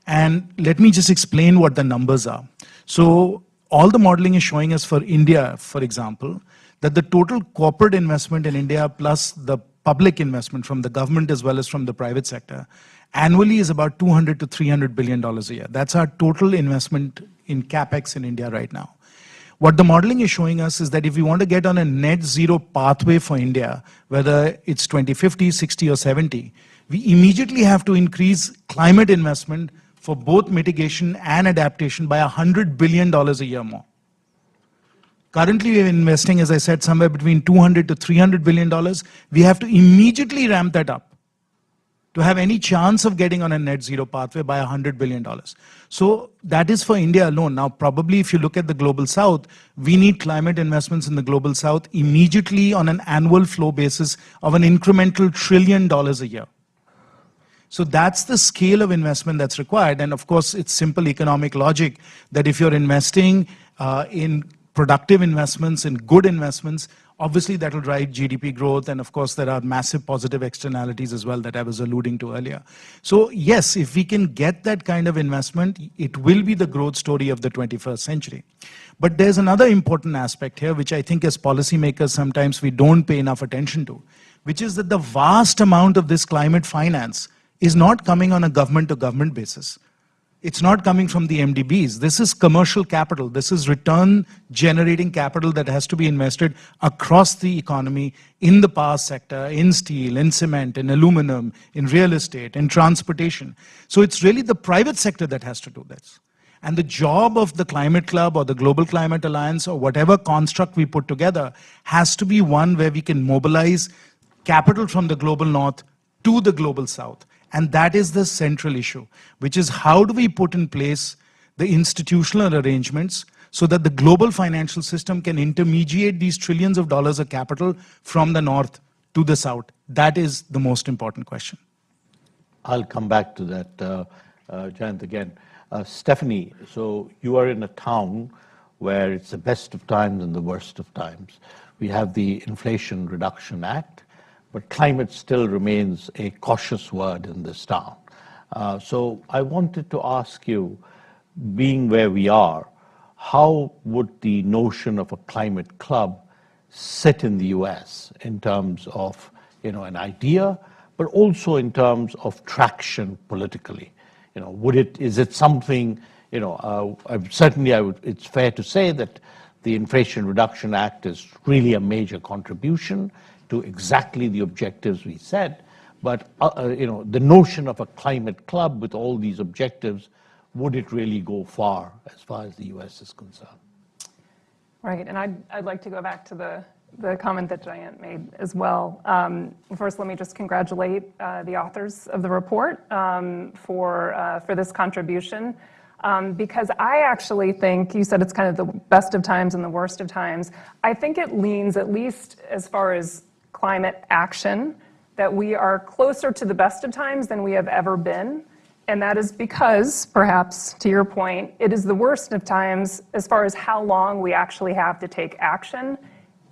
Speaker 6: And let me just explain what the numbers are. So all the modeling is showing us for India, for example, that the total corporate investment in India plus the public investment from the government as well as from the private sector annually is about $200 to $300 billion a year. That's our total investment in CapEx in India right now. What the modeling is showing us is that if we want to get on a net zero pathway for India, whether it's 2050, 60 or 70, we immediately have to increase climate investment for both mitigation and adaptation by $100 billion a year more. Currently, we're investing, as I said, somewhere between $200 to $300 billion. We have to immediately ramp that up to have any chance of getting on a net zero pathway by $100 billion. So that is for India alone. Now, probably if you look at the global south, we need climate investments in the global south immediately on an annual flow basis of an incremental $1 trillion a year. So that's the scale of investment that's required. And of course, it's simple economic logic that if you're investing in productive investments, in good investments, obviously that will drive GDP growth. And of course, there are massive positive externalities as well that I was alluding to earlier. So yes, if we can get that kind of investment, it will be the growth story of the 21st century. But there's another important aspect here, which I think as policymakers, sometimes we don't pay enough attention to, which is that the vast amount of this climate finance is not coming on a government-to-government basis. It's not coming from the MDBs. This is commercial capital. This is return-generating capital that has to be invested across the economy, in the power sector, in steel, in cement, in aluminum, in real estate, in transportation. So it's really the private sector that has to do this. And the job of the Climate Club or the Global Climate Alliance or whatever construct we put together has to be one where we can mobilize capital from the global north to the global south. And that is the central issue, which is how do we put in place the institutional arrangements so that the global financial system can intermediate these trillions of dollars of capital from the north to the south. That is the most important question.
Speaker 4: I'll come back to that, Jayant, again. Stephanie, so you are in a town where it's the best of times and the worst of times. We have the Inflation Reduction Act, but climate still remains a cautious word in this town. So I wanted to ask you, being where we are, how would the notion of a climate club sit in the US in terms of, an idea, but also in terms of traction politically? Is it something, it's fair to say that the Inflation Reduction Act is really a major contribution to exactly the objectives we set. But, the notion of a climate club with all these objectives, would it really go far as the US is concerned?
Speaker 7: Right, and I'd like to go back to the comment that Jayant made as well. First, let me just congratulate the authors of the report for this contribution. Because I actually think, you said it's kind of the best of times and the worst of times. I think it leans, at least as far as climate action, that we are closer to the best of times than we have ever been. And that is because, perhaps to your point, it is the worst of times as far as how long we actually have to take action.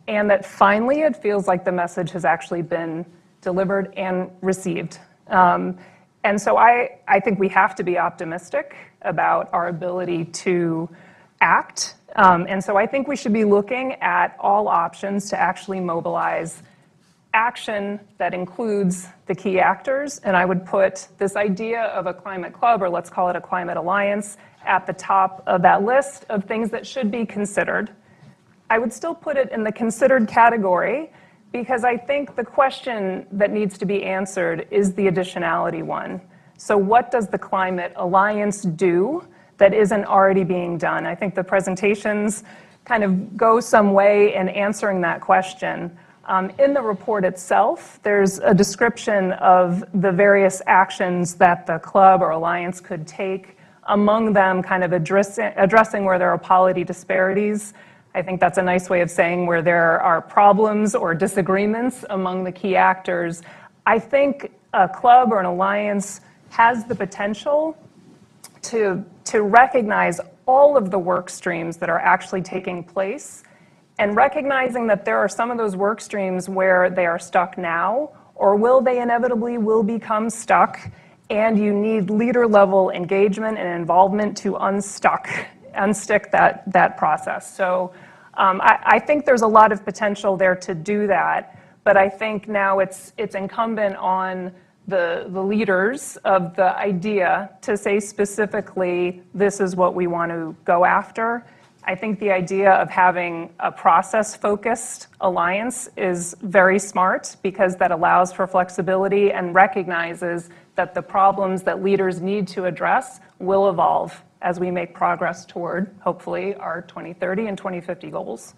Speaker 7: And that finally it feels like the message has actually been delivered and received. And so I think we have to be optimistic about our ability to act. And so I think we should be looking at all options to actually mobilize action that includes the key actors. And I would put this idea of a climate club, or let's call it a climate alliance, at the top of that list of things that should be considered. I would still put it in the considered category, because I think the question that needs to be answered is the additionality one. So what does the Climate Alliance do that isn't already being done? I think the presentations kind of go some way in answering that question. In the report itself, there's a description of the various actions that the club or alliance could take, among them kind of addressing where there are polity disparities. I think that's a nice way of saying where there are problems or disagreements among the key actors. I think a club or an alliance has the potential to recognize all of the work streams that are actually taking place, and recognizing that there are some of those work streams where they are stuck now, or they inevitably will become stuck, and you need leader-level engagement and involvement to unstick that process. So I think there's a lot of potential there to do that, but I think now it's incumbent on the leaders of the idea to say specifically, this is what we want to go after. I think the idea of having a process-focused alliance is very smart, because that allows for flexibility and recognizes that the problems that leaders need to address will evolve as we make progress toward, hopefully, our 2030 and 2050 goals.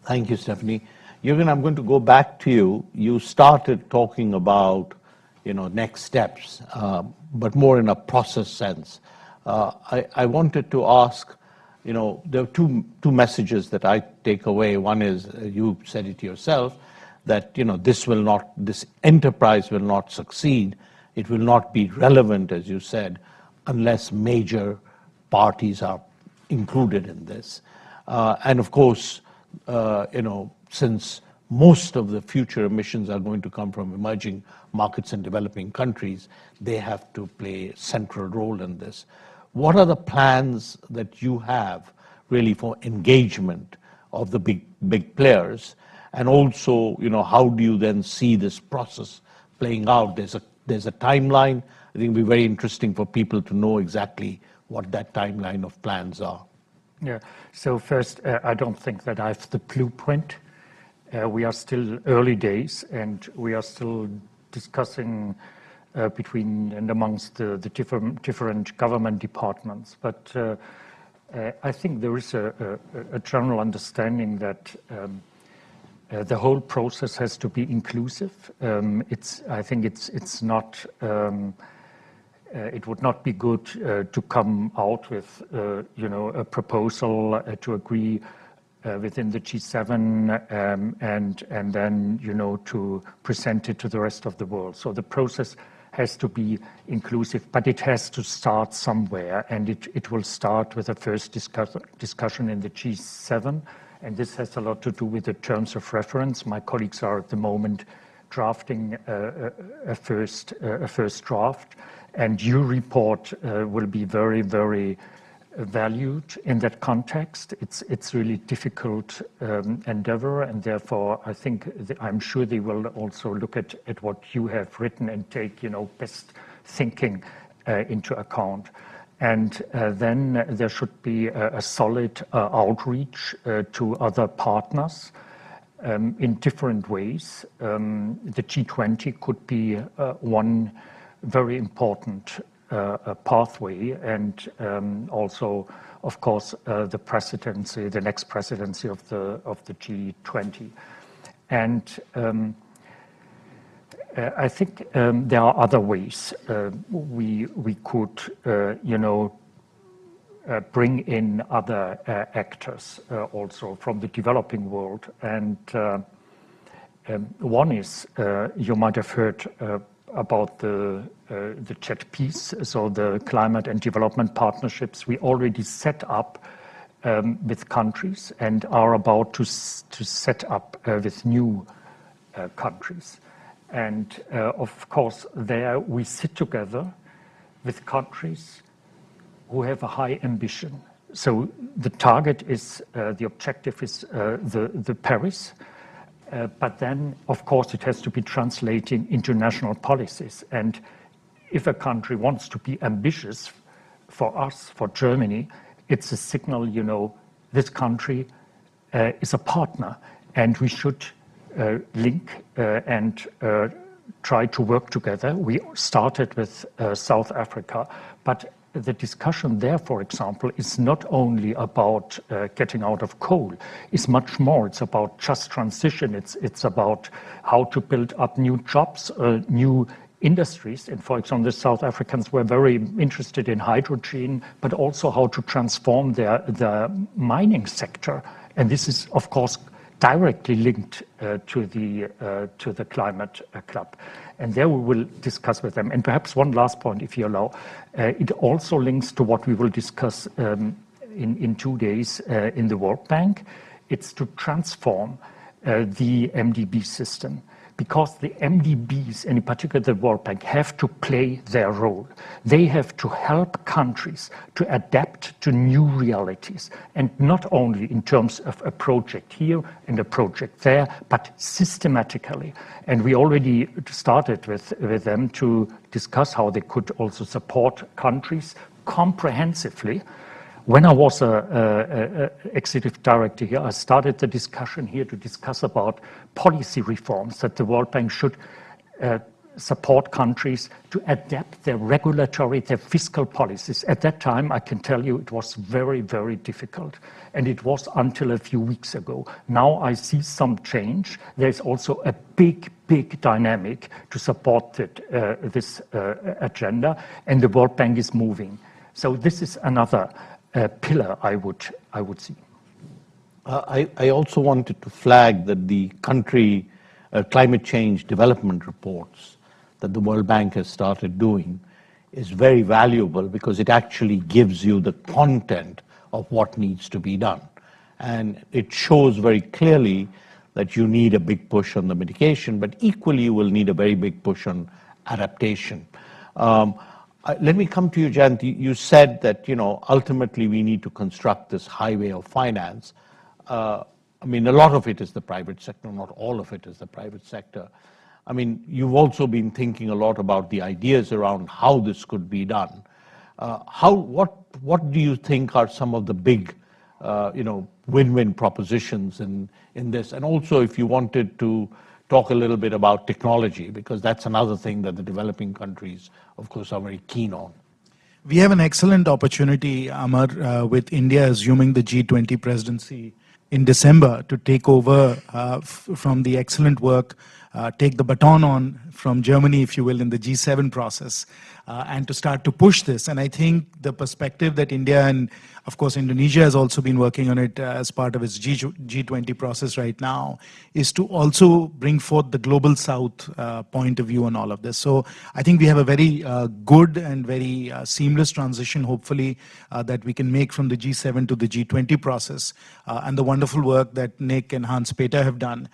Speaker 4: Thank you, Stephanie. Jürgen, I'm going to go back to you. You started talking about, next steps, but more in a process sense. I wanted to ask, there are two messages that I take away. One is, you said it yourself, that this enterprise will not succeed. It will not be relevant, as you said, unless major parties are included in this. And of course, since most of the future emissions are going to come from emerging markets and developing countries, they have to play a central role in this. What are the plans that you have really for engagement of the big players? And also, how do you then see this process playing out? There's a timeline. I think it'll be very interesting for people to know exactly what that timeline of plans are.
Speaker 5: Yeah. So first, I don't think that I have the blueprint. We are still early days, and we are still discussing between and amongst the different government departments. But I think there is a general understanding that the whole process has to be inclusive. I think it's not. It would not be good to come out with, a proposal to agree within the G7 and then, to present it to the rest of the world. So the process has to be inclusive, but it has to start somewhere, and it will start with a first discussion in the G7, and this has a lot to do with the terms of reference. My colleagues are at the moment drafting a first draft, and your report will be very, very valued in that context. It's really difficult endeavor, and therefore I think I'm sure they will also look at what you have written and take best thinking into account. And then there should be a solid outreach to other partners in different ways. The G20 could be one very important pathway, and also, of course, the next presidency of the G20. And I think there are other ways we could, bring in other actors also from the developing world. And one is, you might have heard about the CHET-Peace, so the climate and development partnerships we already set up with countries and are about to set up with new countries. And of course, there we sit together with countries who have a high ambition. So the target is, the objective is the Paris. But then, of course, it has to be translating into national policies. And if a country wants to be ambitious, for us, for Germany, it's a signal, this country is a partner, and we should link and try to work together. We started with South Africa, but the discussion there, for example, is not only about getting out of coal. It's much more. It's about just transition. It's about how to build up new jobs, new industries. And for example, the South Africans were very interested in hydrogen, but also how to transform the mining sector. And this is, of course, directly linked to the climate club. And there we will discuss with them. And perhaps one last point, if you allow. It also links to what we will discuss in 2 days in the World Bank. It's to transform the MDB system, because the MDBs, and in particular the World Bank, have to play their role. They have to help countries to adapt to new realities, and not only in terms of a project here and a project there, but systematically. And we already started with them to discuss how they could also support countries comprehensively. When I was an executive director here, I started the discussion here to discuss about policy reforms that the World Bank should support countries to adapt their regulatory, their fiscal policies. At that time, I can tell you it was very, very difficult. And it was until a few weeks ago. Now I see some change. There's also a big, big dynamic to support this agenda, and the World Bank is moving. So this is another pillar I would see.
Speaker 4: I also wanted to flag that the country climate change development reports that the World Bank has started doing is very valuable because it actually gives you the content of what needs to be done. And it shows very clearly that you need a big push on the mitigation, but equally you will need a very big push on adaptation. Let me come to you, Jayant. You said that, ultimately we need to construct this highway of finance. I mean, a lot of it is the private sector, not all of it is the private sector. I mean, you've also been thinking a lot about the ideas around how this could be done. What do you think are some of the big, win-win propositions in this? And also, if you wanted to talk a little bit about technology, because that's another thing that the developing countries, of course, are very keen on.
Speaker 6: We have an excellent opportunity, Amar, with India assuming the G20 presidency in December to take over from the excellent work, take the baton on from Germany, if you will, in the G7 process, and to start to push this. And I think the perspective that India and, of course, Indonesia has also been working on it as part of its G20 process right now, is to also bring forth the global South point of view on all of this. So I think we have a very good and very seamless transition, hopefully, that we can make from the G7 to the G20 process. And the wonderful work that Nick and Hans-Peter have done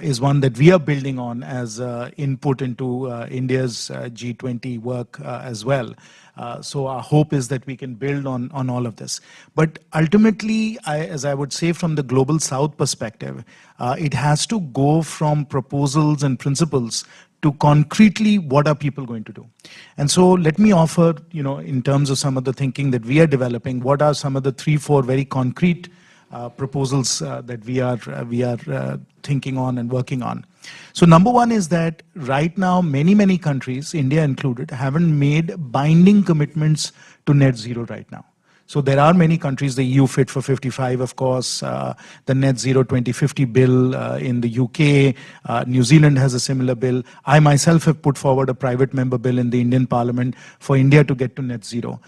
Speaker 6: is one that we are building on as input into India's G20 work as well. So our hope is that we can build on all of this. But ultimately, as I would say from the Global South perspective, it has to go from proposals and principles to concretely what are people going to do. And so let me offer, in terms of some of the thinking that we are developing, what are some of the 3-4 very concrete proposals that we are thinking on and working on. So number one is that right now, many countries, India included, haven't made binding commitments to net zero right now. So there are many countries, the EU Fit for 55, of course, the Net Zero 2050 bill in the UK, New Zealand has a similar bill. I myself have put forward a private member bill in the Indian Parliament for India to get to net zero.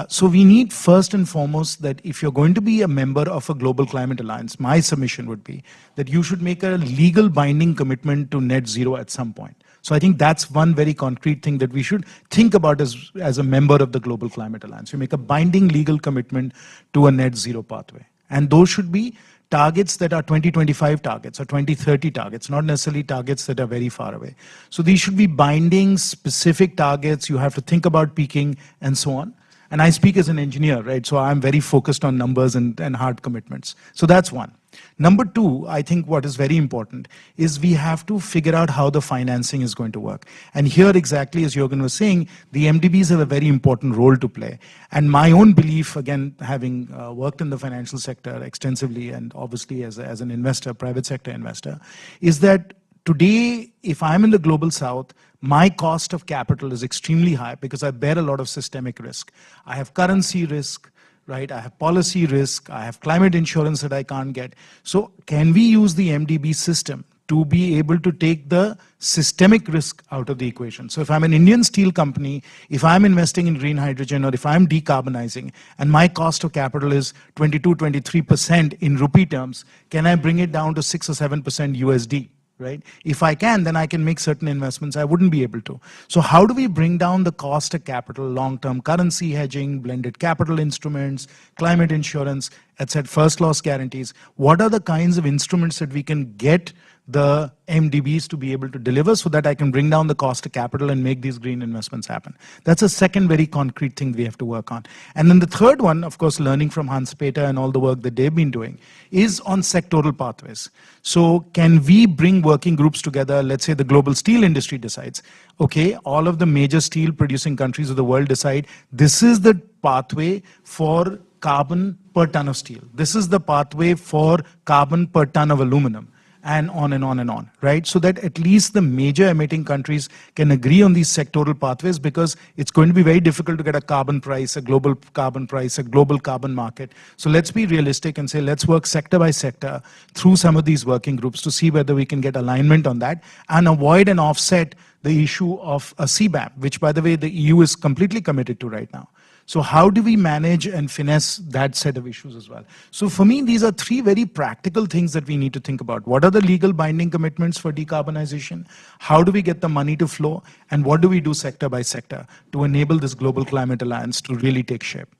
Speaker 6: So we need first and foremost that if you're going to be a member of a global climate alliance, my submission would be that you should make a legal binding commitment to net zero at some point. So I think that's one very concrete thing that we should think about as a member of the Global Climate Alliance. You make a binding legal commitment to a net zero pathway. And those should be targets that are 2025 targets or 2030 targets, not necessarily targets that are very far away. So these should be binding, specific targets. You have to think about peaking and so on. And I speak as an engineer, right? So I'm very focused on numbers and hard commitments. So that's one. Number two, I think what is very important is we have to figure out how the financing is going to work. And here exactly as Jürgen was saying, the MDBs have a very important role to play. And my own belief, again, having worked in the financial sector extensively and obviously as an investor, private sector investor, is that today, if I'm in the Global South, my cost of capital is extremely high because I bear a lot of systemic risk. I have currency risk, right? I have policy risk. I have climate insurance that I can't get. So can we use the MDB system to be able to take the systemic risk out of the equation? So if I'm an Indian steel company, if I'm investing in green hydrogen or if I'm decarbonizing and my cost of capital is 22, 23% in rupee terms, can I bring it down to 6 or 7% USD? Right? If I can, then I can make certain investments I wouldn't be able to. So how do we bring down the cost of capital, long-term currency hedging, blended capital instruments, climate insurance, etc., first loss guarantees? What are the kinds of instruments that we can get the MDBs to be able to deliver so that I can bring down the cost of capital and make these green investments happen? That's a second very concrete thing we have to work on. And then the third one, of course, learning from Hans-Peter and all the work that they've been doing, is on sectoral pathways. So can we bring working groups together? Let's say the global steel industry decides, okay, all of the major steel producing countries of the world decide this is the pathway for carbon per ton of steel. This is the pathway for carbon per ton of aluminum. and on and on and on, right? So that at least the major emitting countries can agree on these sectoral pathways, because it's going to be very difficult to get a carbon price, a global carbon price, a global carbon market. So let's be realistic and say, let's work sector by sector through some of these working groups to see whether we can get alignment on that and avoid and offset the issue of a CBAM, which, by the way, the EU is completely committed to right now. So how do we manage and finesse that set of issues as well? So for me, these are three very practical things that we need to think about. What are the legal binding commitments for decarbonization? How do we get the money to flow? And what do we do sector by sector to enable this global climate alliance to really take shape?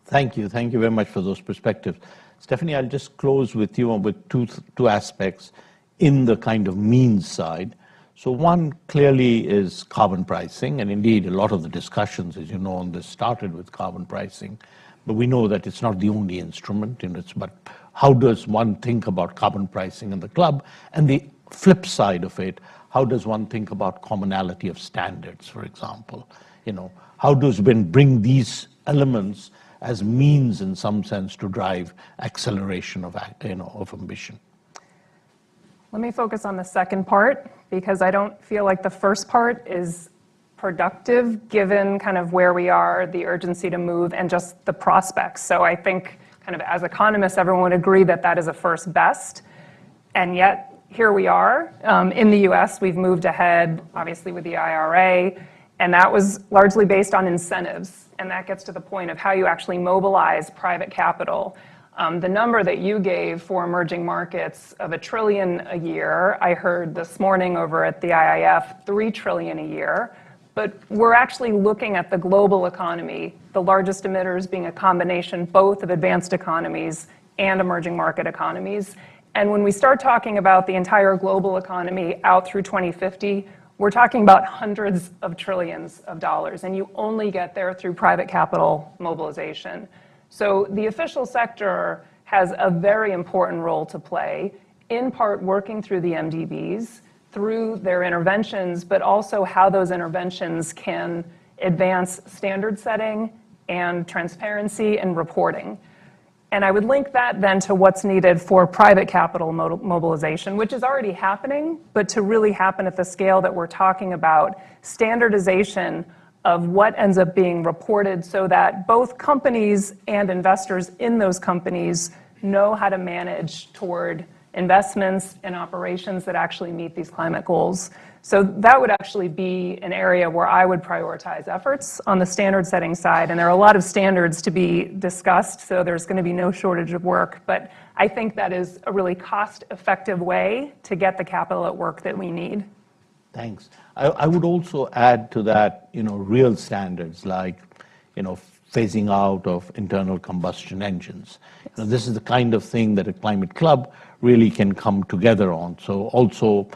Speaker 4: Thank you. Thank you very much for those perspectives. Stephanie, I'll just close with you with two aspects in the kind of means side. So one clearly is carbon pricing, and indeed a lot of the discussions, as you know, on this started with carbon pricing, but we know that it's not the only instrument, but how does one think about carbon pricing in the club? And the flip side of it, how does one think about commonality of standards, for example? How does one bring these elements as means in some sense to drive acceleration of ambition?
Speaker 7: Let me focus on the second part, because I don't feel like the first part is productive given kind of where we are, the urgency to move, and just the prospects. So I think kind of as economists, everyone would agree that that is a first best. And yet here we are. In the US, we've moved ahead, obviously, with the IRA, and that was largely based on incentives. And that gets to the point of how you actually mobilize private capital. The number that you gave for emerging markets of $1 trillion a year, I heard this morning over at the IIF, $3 trillion a year. But we're actually looking at the global economy, the largest emitters being a combination both of advanced economies and emerging market economies. And when we start talking about the entire global economy out through 2050, we're talking about hundreds of trillions of dollars, and you only get there through private capital mobilization. So the official sector has a very important role to play, in part working through the MDBs, through their interventions, but also how those interventions can advance standard setting and transparency and reporting. And I would link that then to what's needed for private capital mobilization, which is already happening, but to really happen at the scale that we're talking about, standardization of what ends up being reported so that both companies and investors in those companies know how to manage toward investments and operations that actually meet these climate goals. So that would actually be an area where I would prioritize efforts on the standard setting side. And there are a lot of standards to be discussed, so there's going to be no shortage of work. But I think that is a really cost-effective way to get the capital at work that we need.
Speaker 4: Thanks. I would also add to that, real standards like, phasing out of internal combustion engines. This is the kind of thing that a climate club really can come together on. So also,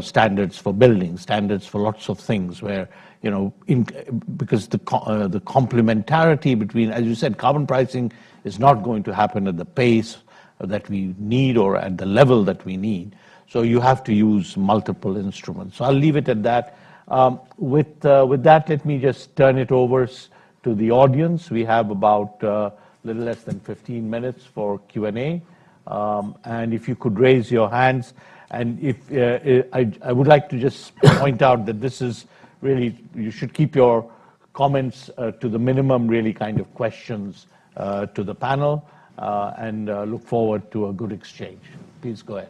Speaker 4: standards for buildings, standards for lots of things where, because the complementarity between, as you said, carbon pricing is not going to happen at the pace that we need or at the level that we need. So you have to use multiple instruments. So I'll leave it at that. With that, let me just turn it over to the audience. We have about a little less than 15 minutes for Q&A. And if you could raise your hands. And if I would like to just point out that this is really, you should keep your comments to the minimum, really kind of questions to the panel, and look forward to a good exchange. Please go ahead.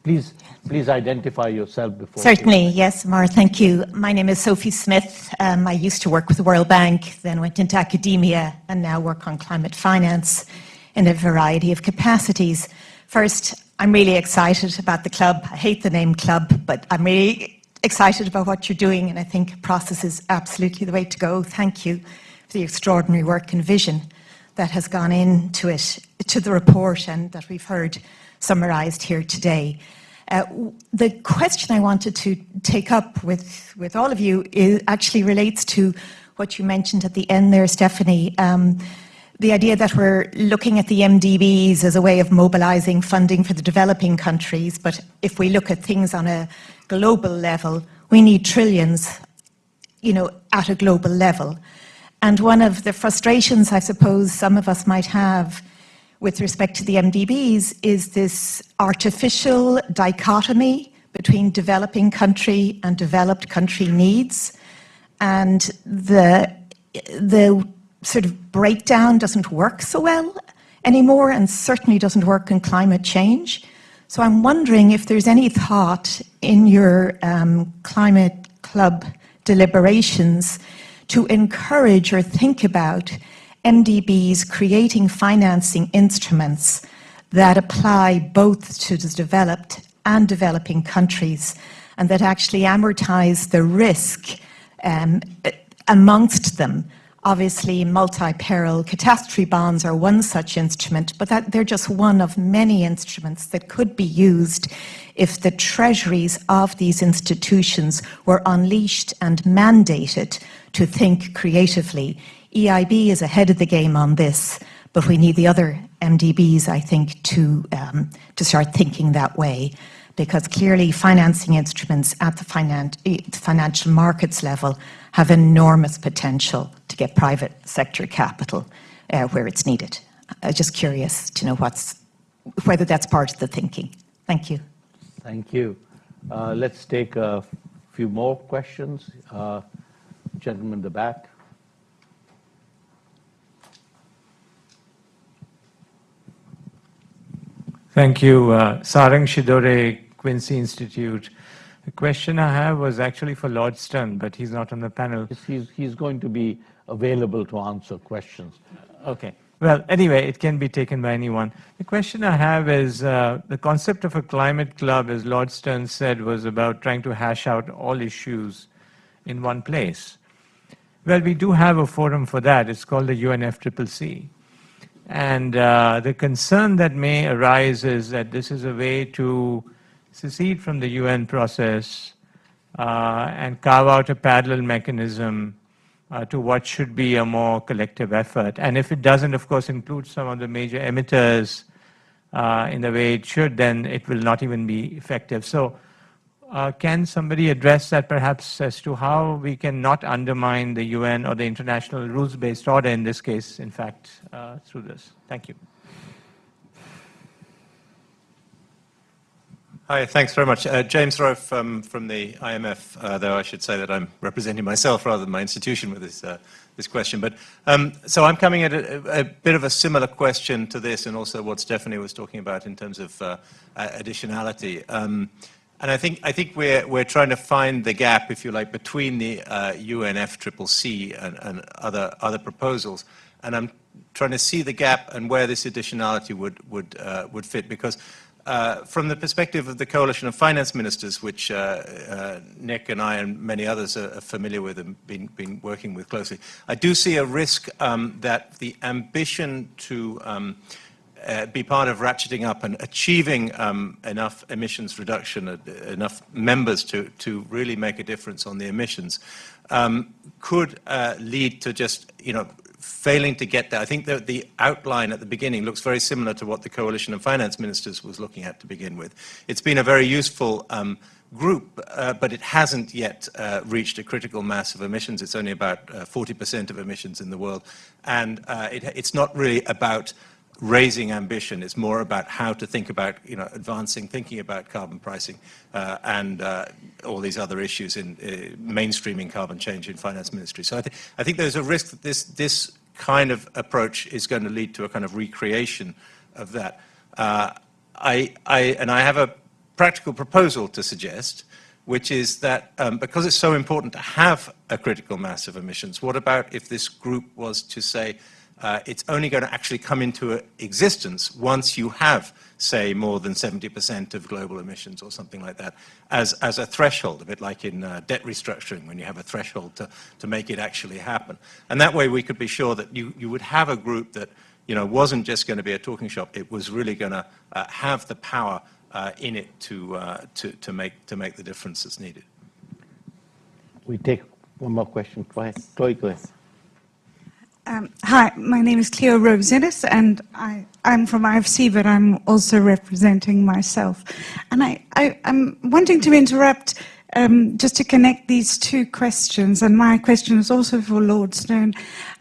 Speaker 4: Please identify yourself before.
Speaker 8: Certainly, yes, Mar, thank you. My name is Sophie Smith. I used to work with the World Bank, then went into academia, and now work on climate finance in a variety of capacities. First, I'm really excited about the club. I hate the name club, but I'm really excited about what you're doing, and I think process is absolutely the way to go. Thank you for the extraordinary work and vision that has gone into it, to the report, and that we've heard summarized here today. The question I wanted to take up with all of you actually relates to what you mentioned at the end there, Stephanie. The idea that we're looking at the MDBs as a way of mobilizing funding for the developing countries, but if we look at things on a global level, we need trillions, at a global level. And one of the frustrations I suppose some of us might have with respect to the MDBs is this artificial dichotomy between developing country and developed country needs. And the sort of breakdown doesn't work so well anymore, and certainly doesn't work in climate change. So I'm wondering if there's any thought in your climate club deliberations to encourage or think about MDBs creating financing instruments that apply both to the developed and developing countries, and that actually amortize the risk amongst them. Obviously, multi-peril catastrophe bonds are one such instrument, but that they're just one of many instruments that could be used if the treasuries of these institutions were unleashed and mandated to think creatively. EIB is ahead of the game on this, but we need the other MDBs, I think, to start thinking that way, because clearly financing instruments at the financial markets level have enormous potential to get private sector capital where it's needed. I'm just curious to know whether that's part of the thinking. Thank you.
Speaker 4: Thank you. Let's take a few more questions. Gentleman in the back.
Speaker 9: Thank you. Sarang Shidore, Quincy Institute. The question I have was actually for Lord Stern, but he's not on the panel.
Speaker 4: He's going to be available to answer questions.
Speaker 9: Okay. Well, anyway, it can be taken by anyone. The question I have is the concept of a climate club, as Lord Stern said, was about trying to hash out all issues in one place. Well, we do have a forum for that. It's called the UNFCCC. And the concern that may arise is that this is a way to secede from the UN process and carve out a parallel mechanism to what should be a more collective effort. And if it doesn't, of course, include some of the major emitters in the way it should, then it will not even be effective. So can somebody address that perhaps as to how we can not undermine the UN or the international rules-based order in this case, in fact, through this? Thank you.
Speaker 10: Hi, thanks very much. James Rowe from the IMF, though I should say that I'm representing myself rather than my institution with this question. But so I'm coming at a bit of a similar question to this, and also what Stephanie was talking about in terms of additionality. And I think we're trying to find the gap, if you like, between the UNFCCC and other proposals. And I'm trying to see the gap and where this additionality would fit, because from the perspective of the Coalition of Finance Ministers, which Nick and I and many others are familiar with and been working with closely, I do see a risk that the ambition to be part of ratcheting up and achieving enough emissions reduction, enough members to really make a difference on the emissions, could lead to just, failing to get there. I think that the outline at the beginning looks very similar to what the Coalition of Finance Ministers was looking at to begin with. It's been a very useful group, but it hasn't yet reached a critical mass of emissions. It's only about 40% of emissions in the world. And it's not really about raising ambition. It's more about how to think about, advancing thinking about carbon pricing and all these other issues in mainstreaming carbon change in finance ministry. So I think there's a risk that this kind of approach is going to lead to a kind of recreation of that. I have a practical proposal to suggest, which is that because it's so important to have a critical mass of emissions, what about if this group was to say, it's only going to actually come into existence once you have, say, more than 70% of global emissions or something like that, as a threshold, a bit like in debt restructuring, when you have a threshold to make it actually happen. And that way we could be sure that you would have a group that wasn't just going to be a talking shop. It was really going to have the power in it to make the difference that's needed.
Speaker 4: We take one more question. Go ahead. Chloe, go ahead.
Speaker 11: Hi, my name is Cleo Rosenis, and I'm from IFC, but I'm also representing myself. And I'm wanting to interrupt just to connect these two questions, and my question is also for Lord Stone.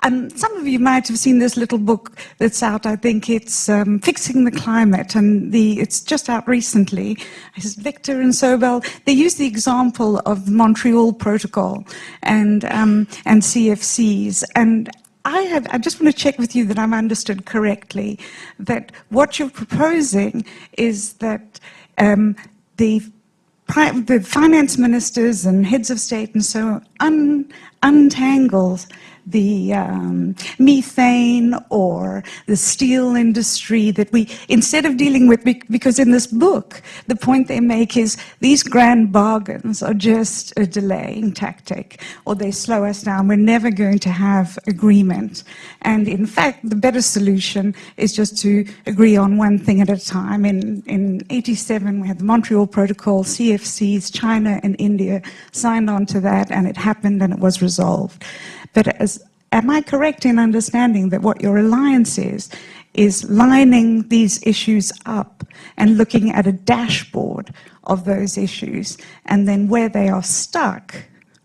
Speaker 11: Some of you might have seen this little book that's out. I think it's Fixing the Climate, and it's just out recently. It's Victor and Sobel. They use the example of the Montreal Protocol and CFCs. And I just want to check with you that I'm understood correctly, that what you're proposing is that the finance ministers and heads of state and so on untangle the methane or the steel industry, that we, instead of dealing with, because in this book, the point they make is these grand bargains are just a delaying tactic, or they slow us down. We're never going to have agreement. And in fact, the better solution is just to agree on one thing at a time. In 87, we had the Montreal Protocol, CFCs, China and India signed on to that, and it happened and it was resolved. But am I correct in understanding that what your alliance is lining these issues up and looking at a dashboard of those issues, and then where they are stuck,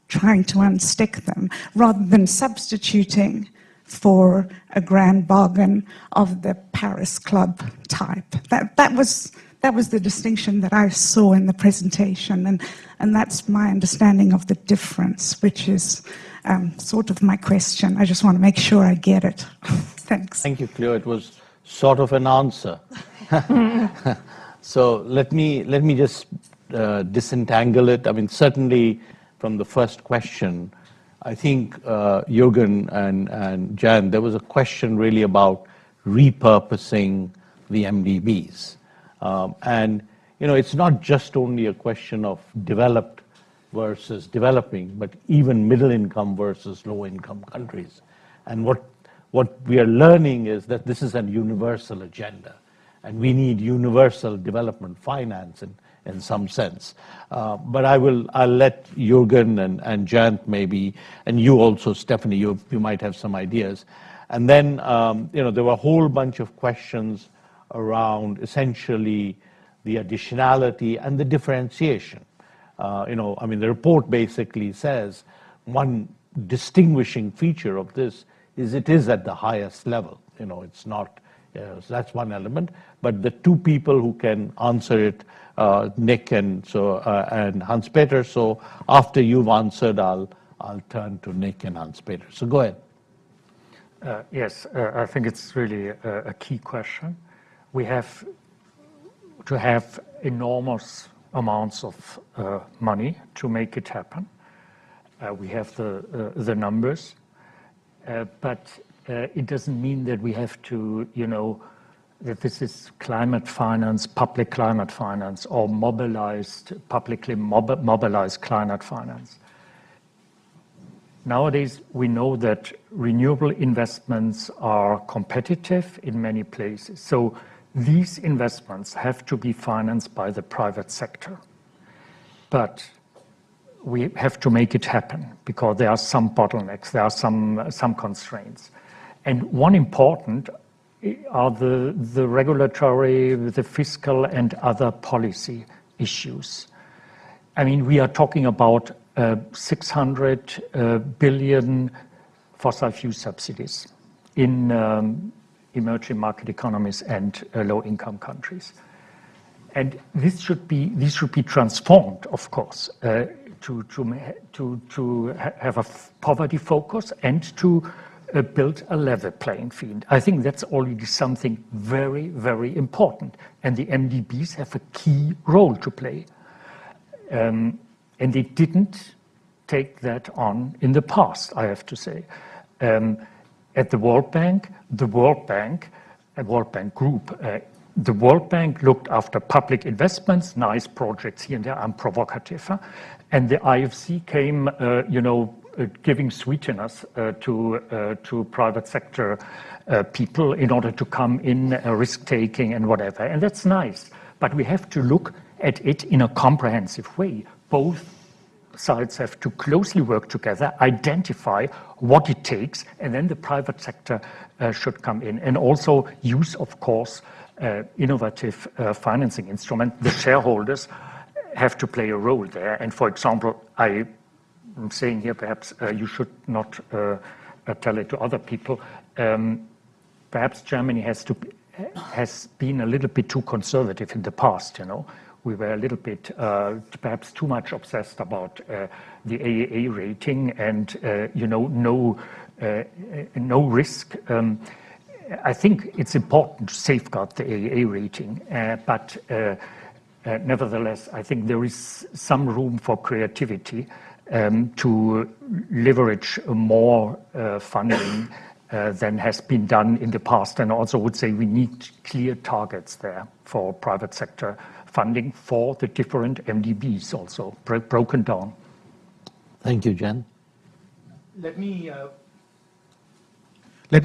Speaker 11: trying to unstick them, rather than substituting for a grand bargain of the Paris Club type? That was the distinction that I saw in the presentation, and that's my understanding of the difference, which is sort of my question. I just want to make sure I get it. Thanks.
Speaker 4: Thank you, Cleo. It was sort of an answer. So let me just disentangle it. I mean, certainly from the first question, I think Jürgen and Jan, there was a question really about repurposing the MDBs. And, it's not just only a question of developed versus developing, but even middle income versus low income countries. And what we are learning is that this is a universal agenda, and we need universal development finance in some sense. But I'll let Jürgen and Jan maybe, and you also, Stephanie, you might have some ideas. And then, there were a whole bunch of questions around essentially the additionality and the differentiation. The report basically says one distinguishing feature of this is it is at the highest level. It's not, so that's one element. But the two people who can answer it, Nick and Hans-Peter. So after you've answered, I'll turn to Nick and Hans-Peter. So go ahead.
Speaker 5: Yes, I think it's really a key question. We have to have enormous amounts of money to make it happen. We have the numbers, but it doesn't mean that we have to, that this is climate finance, public climate finance, or publicly mobilized climate finance. Nowadays, we know that renewable investments are competitive in many places. So these investments have to be financed by the private sector. But we have to make it happen because there are some bottlenecks, there are some constraints. And one important are the regulatory, the fiscal and other policy issues. I mean, we are talking about 600 billion fossil fuel subsidies in emerging market economies and low-income countries. And this should be transformed, of course, to have a poverty focus and to build a level playing field. I think that's already something very, very important. And the MDBs have a key role to play. And they didn't take that on in the past, I have to say. At the World Bank Group, the World Bank looked after public investments, nice projects here and there, and provocative. And the IFC came, giving sweeteners to private sector people in order to come in, risk-taking and whatever. And that's nice. But we have to look at it in a comprehensive way. Both sides have to closely work together, identify what it takes, and then the private sector should come in. And also use, of course, innovative financing instruments. The shareholders have to play a role there. And for example, I'm saying here, perhaps you should not tell it to other people. Perhaps Germany has been a little bit too conservative in the past, you know. We were a little bit, perhaps too much obsessed about the AAA rating and, you know, no risk. I think it's important to safeguard the AAA rating, but nevertheless, I think there is some room for creativity to leverage more funding than has been done in the past. And also would say we need clear targets there for private sector funding for the different MDBs also, broken down.
Speaker 4: Thank you, Jen.
Speaker 6: Let me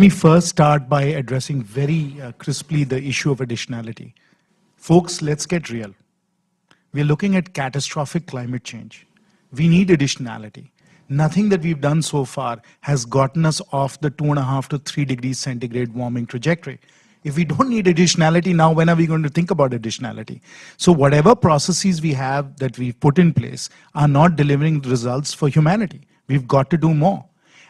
Speaker 6: first start by addressing very crisply the issue of additionality. Folks, let's get real. We're looking at catastrophic climate change. We need additionality. Nothing that we've done so far has gotten us off the 2.5 to 3 degrees centigrade warming trajectory. If we don't need additionality now, when are we going to think about additionality? So whatever processes we have that we've put in place are not delivering results for humanity. We've got to do more.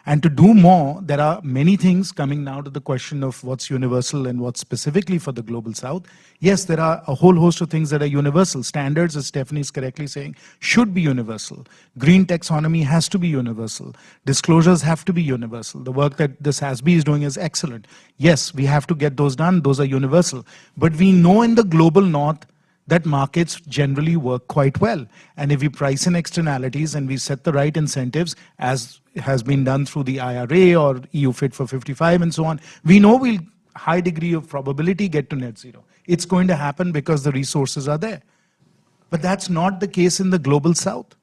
Speaker 6: And to do more, there are many things coming now to the question of what's universal and what's specifically for the Global South. Yes, there are a whole host of things that are universal. Standards, as Stephanie is correctly saying, should be universal. Green taxonomy has to be universal. Disclosures have to be universal. The work that the SASB is doing is excellent. Yes, we have to get those done. Those are universal. But we know in the Global North that markets generally work quite well. And if we price in externalities and we set the right incentives, as has been done through the IRA or EU Fit for 55 and so on, we know we'll high degree of probability get to net zero. It's going to happen because the resources are there. But that's not the case in the Global South.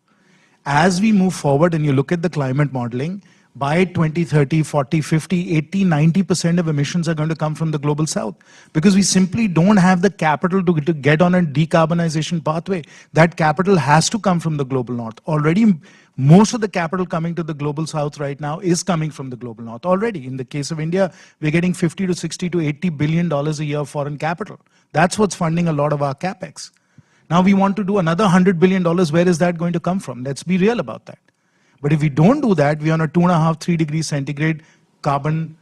Speaker 6: As we move forward and you look at the climate modeling, by 2030, 40, 50, 80, 90% of emissions are going to come from the Global South because we simply don't have the capital to get on a decarbonization pathway. That capital has to come from the Global North. Already, most of the capital coming to the Global South right now is coming from the Global North already. In the case of India, we're getting 50 to 60 to 80 billion dollars a year of foreign capital. That's what's funding a lot of our capex. Now we want to do another $100 billion. Where is that going to come from? Let's be real about that. But if we don't do that, we're on a 2.5, 3 degrees centigrade carbon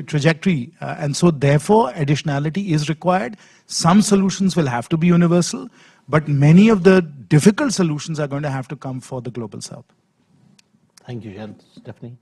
Speaker 6: trajectory. And so therefore, additionality is required. Some solutions will have to be universal, but many of the difficult solutions are going to have to come for the Global South.
Speaker 4: Thank you, Jen. Stephanie?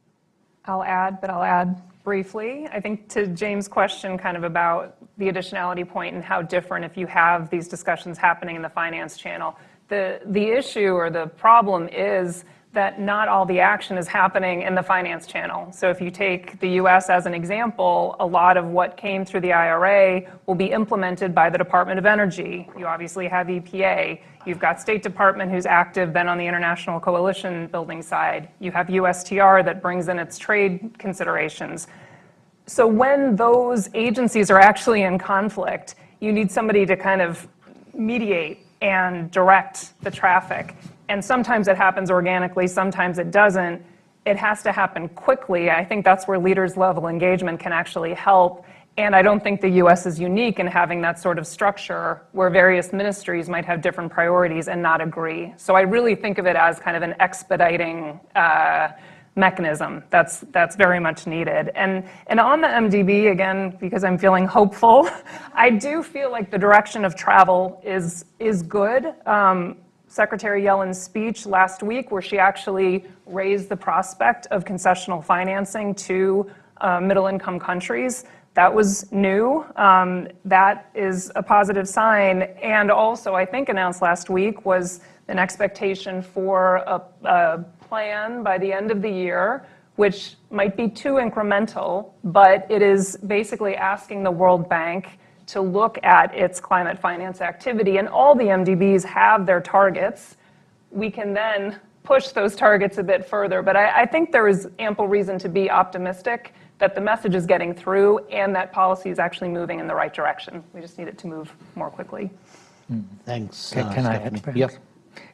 Speaker 7: I'll add briefly. I think to James' question kind of about the additionality point and how different if you have these discussions happening in the finance channel. The issue or the problem is that not all the action is happening in the finance channel. So if you take the US as an example, a lot of what came through the IRA will be implemented by the Department of Energy. You obviously have EPA. You've got State Department who's active then on the international coalition building side. You have USTR that brings in its trade considerations. So when those agencies are actually in conflict, you need somebody to kind of mediate and direct the traffic. And sometimes it happens organically, sometimes it doesn't. It has to happen quickly. I think that's where leaders level engagement can actually help. And I don't think the US is unique in having that sort of structure where various ministries might have different priorities and not agree. So I really think of it as kind of an expediting mechanism that's very much needed. And on the MDB, again, because I'm feeling hopeful, I do feel like the direction of travel is good. Secretary Yellen's speech last week, where she actually raised the prospect of concessional financing to middle-income countries, that was new. That is a positive sign. And also, I think announced last week was an expectation for a plan by the end of the year, which might be too incremental, but it is basically asking the World Bank to look at its climate finance activity, and all the MDBs have their targets. We can then push those targets a bit further, but I think there is ample reason to be optimistic that the message is getting through and that policy is actually moving in the right direction. We just need it to move more quickly.
Speaker 4: Thanks,
Speaker 5: Can I
Speaker 4: Stephanie?
Speaker 5: add?
Speaker 4: Yes.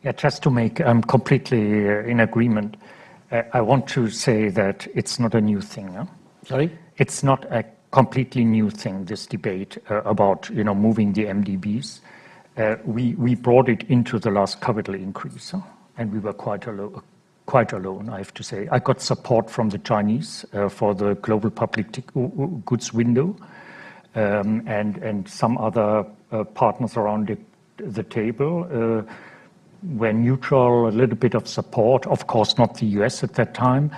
Speaker 5: Yeah, just to make completely in agreement, I want to say that it's not a new thing. No?
Speaker 4: Sorry?
Speaker 5: It's not a completely new thing, this debate about moving the MDBs. we brought it into the last capital increase, and we were quite alone, I have to say. I got support from the Chinese for the global public goods window, and some other partners around the table were neutral, a little bit of support, of course not the US at that time,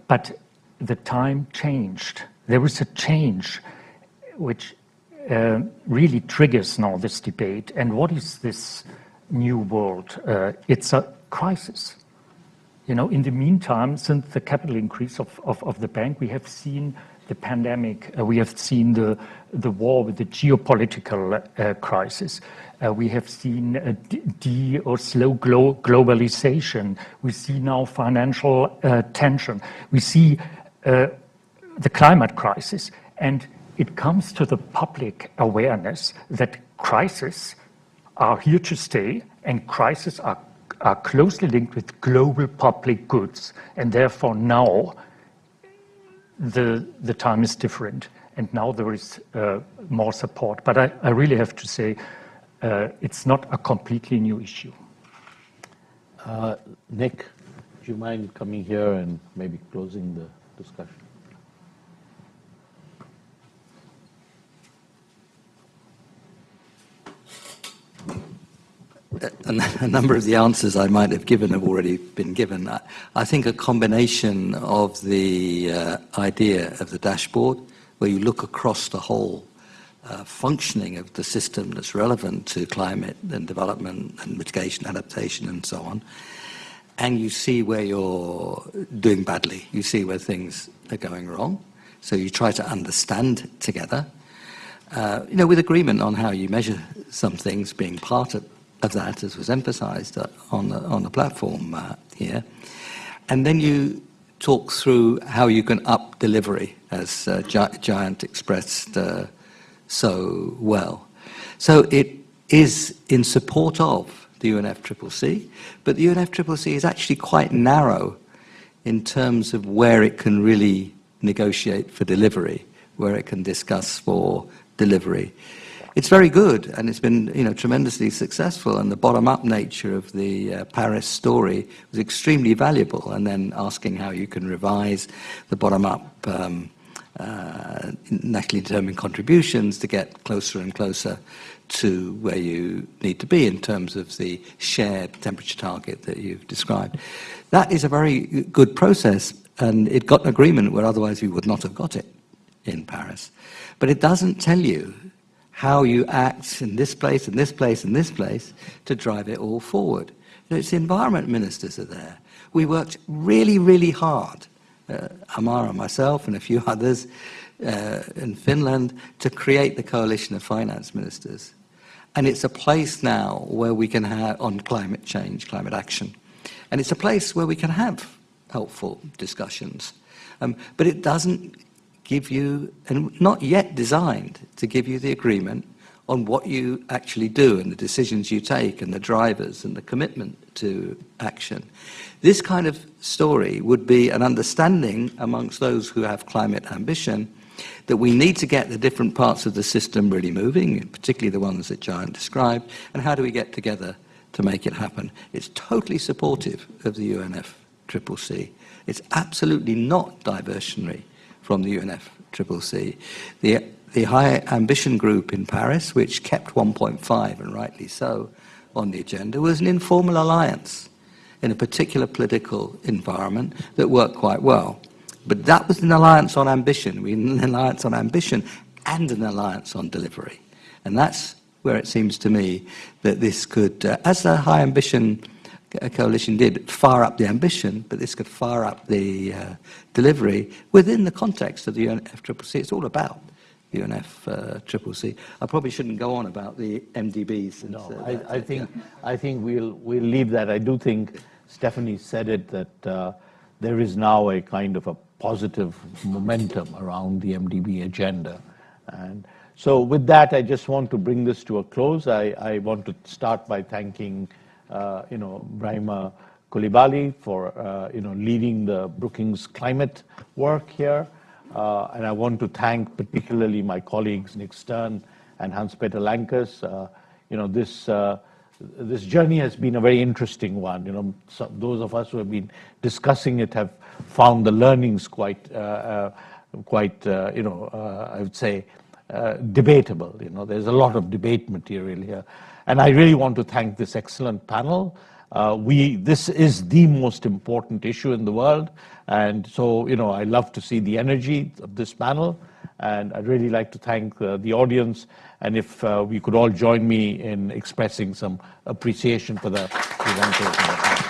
Speaker 5: but the time changed. There was a change which really triggers now this debate. And what is this new world? It's a crisis. You know, in the meantime, since the capital increase of the bank, we have seen the pandemic, we have seen the war with the geopolitical crisis. We have seen or slow globalization. We see now financial tension. We see the climate crisis. And it comes to the public awareness that crises are here to stay, and crises are closely linked with global public goods. And therefore now the time is different. And now there is more support. But I really have to say, it's not a completely new issue.
Speaker 4: Nick, do you mind coming here and maybe closing the discussion?
Speaker 3: A number of the answers I might have given have already been given. I think a combination of the idea of the dashboard, where you look across the whole functioning of the system that's relevant to climate and development and mitigation, adaptation, and so on, and you see where you're doing badly. You see where things are going wrong. So you try to understand together, with agreement on how you measure some things being part of that, as was emphasized on the platform here. And then you talk through how you can up delivery, as Giant expressed so well. So it is in support of the UNFCCC, but the UNFCCC is actually quite narrow in terms of where it can really negotiate for delivery, where it can discuss for delivery. It's very good, and it's been tremendously successful, and the bottom-up nature of the Paris story was extremely valuable, and then asking how you can revise the bottom-up nationally determined contributions to get closer and closer to where you need to be in terms of the shared temperature target that you've described. That is a very good process, and it got an agreement where otherwise we would not have got it in Paris. But it doesn't tell you how you act in this place, and this place, and this place to drive it all forward. It's the environment ministers are there. We worked really, really hard, Amar and myself and a few others in Finland, to create the coalition of finance ministers. And it's a place now where we can have, on climate change, climate action, and it's a place where we can have helpful discussions. But it doesn't give you, and not yet designed to give you the agreement on what you actually do and the decisions you take and the drivers and the commitment to action. This kind of story would be an understanding amongst those who have climate ambition that we need to get the different parts of the system really moving, particularly the ones that Giant described, and how do we get together to make it happen. It's totally supportive of the UNFCCC. It's absolutely not diversionary from the UNFCCC. The High Ambition Group in Paris, which kept 1.5, and rightly so, on the agenda, was an informal alliance in a particular political environment that worked quite well. But that was an alliance on ambition. We had an alliance on ambition and an alliance on delivery. And that's where it seems to me that this could, as the High Ambition coalition did, fire up the ambition, but this could fire up the delivery within the context of the UNFCCC. It's all about the UNFCCC. I probably shouldn't go on about the MDBs. Since,
Speaker 4: I think we'll leave that. I do think Stephanie said it, that there is now a kind of a positive momentum around the MDB agenda. And so with that, I just want to bring this to a close. I want to start by thanking Brahima Coulibaly for leading the Brookings climate work here. And I want to thank particularly my colleagues Nick Stern and Hans-Peter Lankes this journey has been a very interesting one. Those of us who have been discussing it have found the learnings quite, I would say, debatable. There's a lot of debate material here. And I really want to thank this excellent panel. This is the most important issue in the world. And so, I love to see the energy of this panel. And I'd really like to thank the audience. And if we could all join me in expressing some appreciation for the presenters.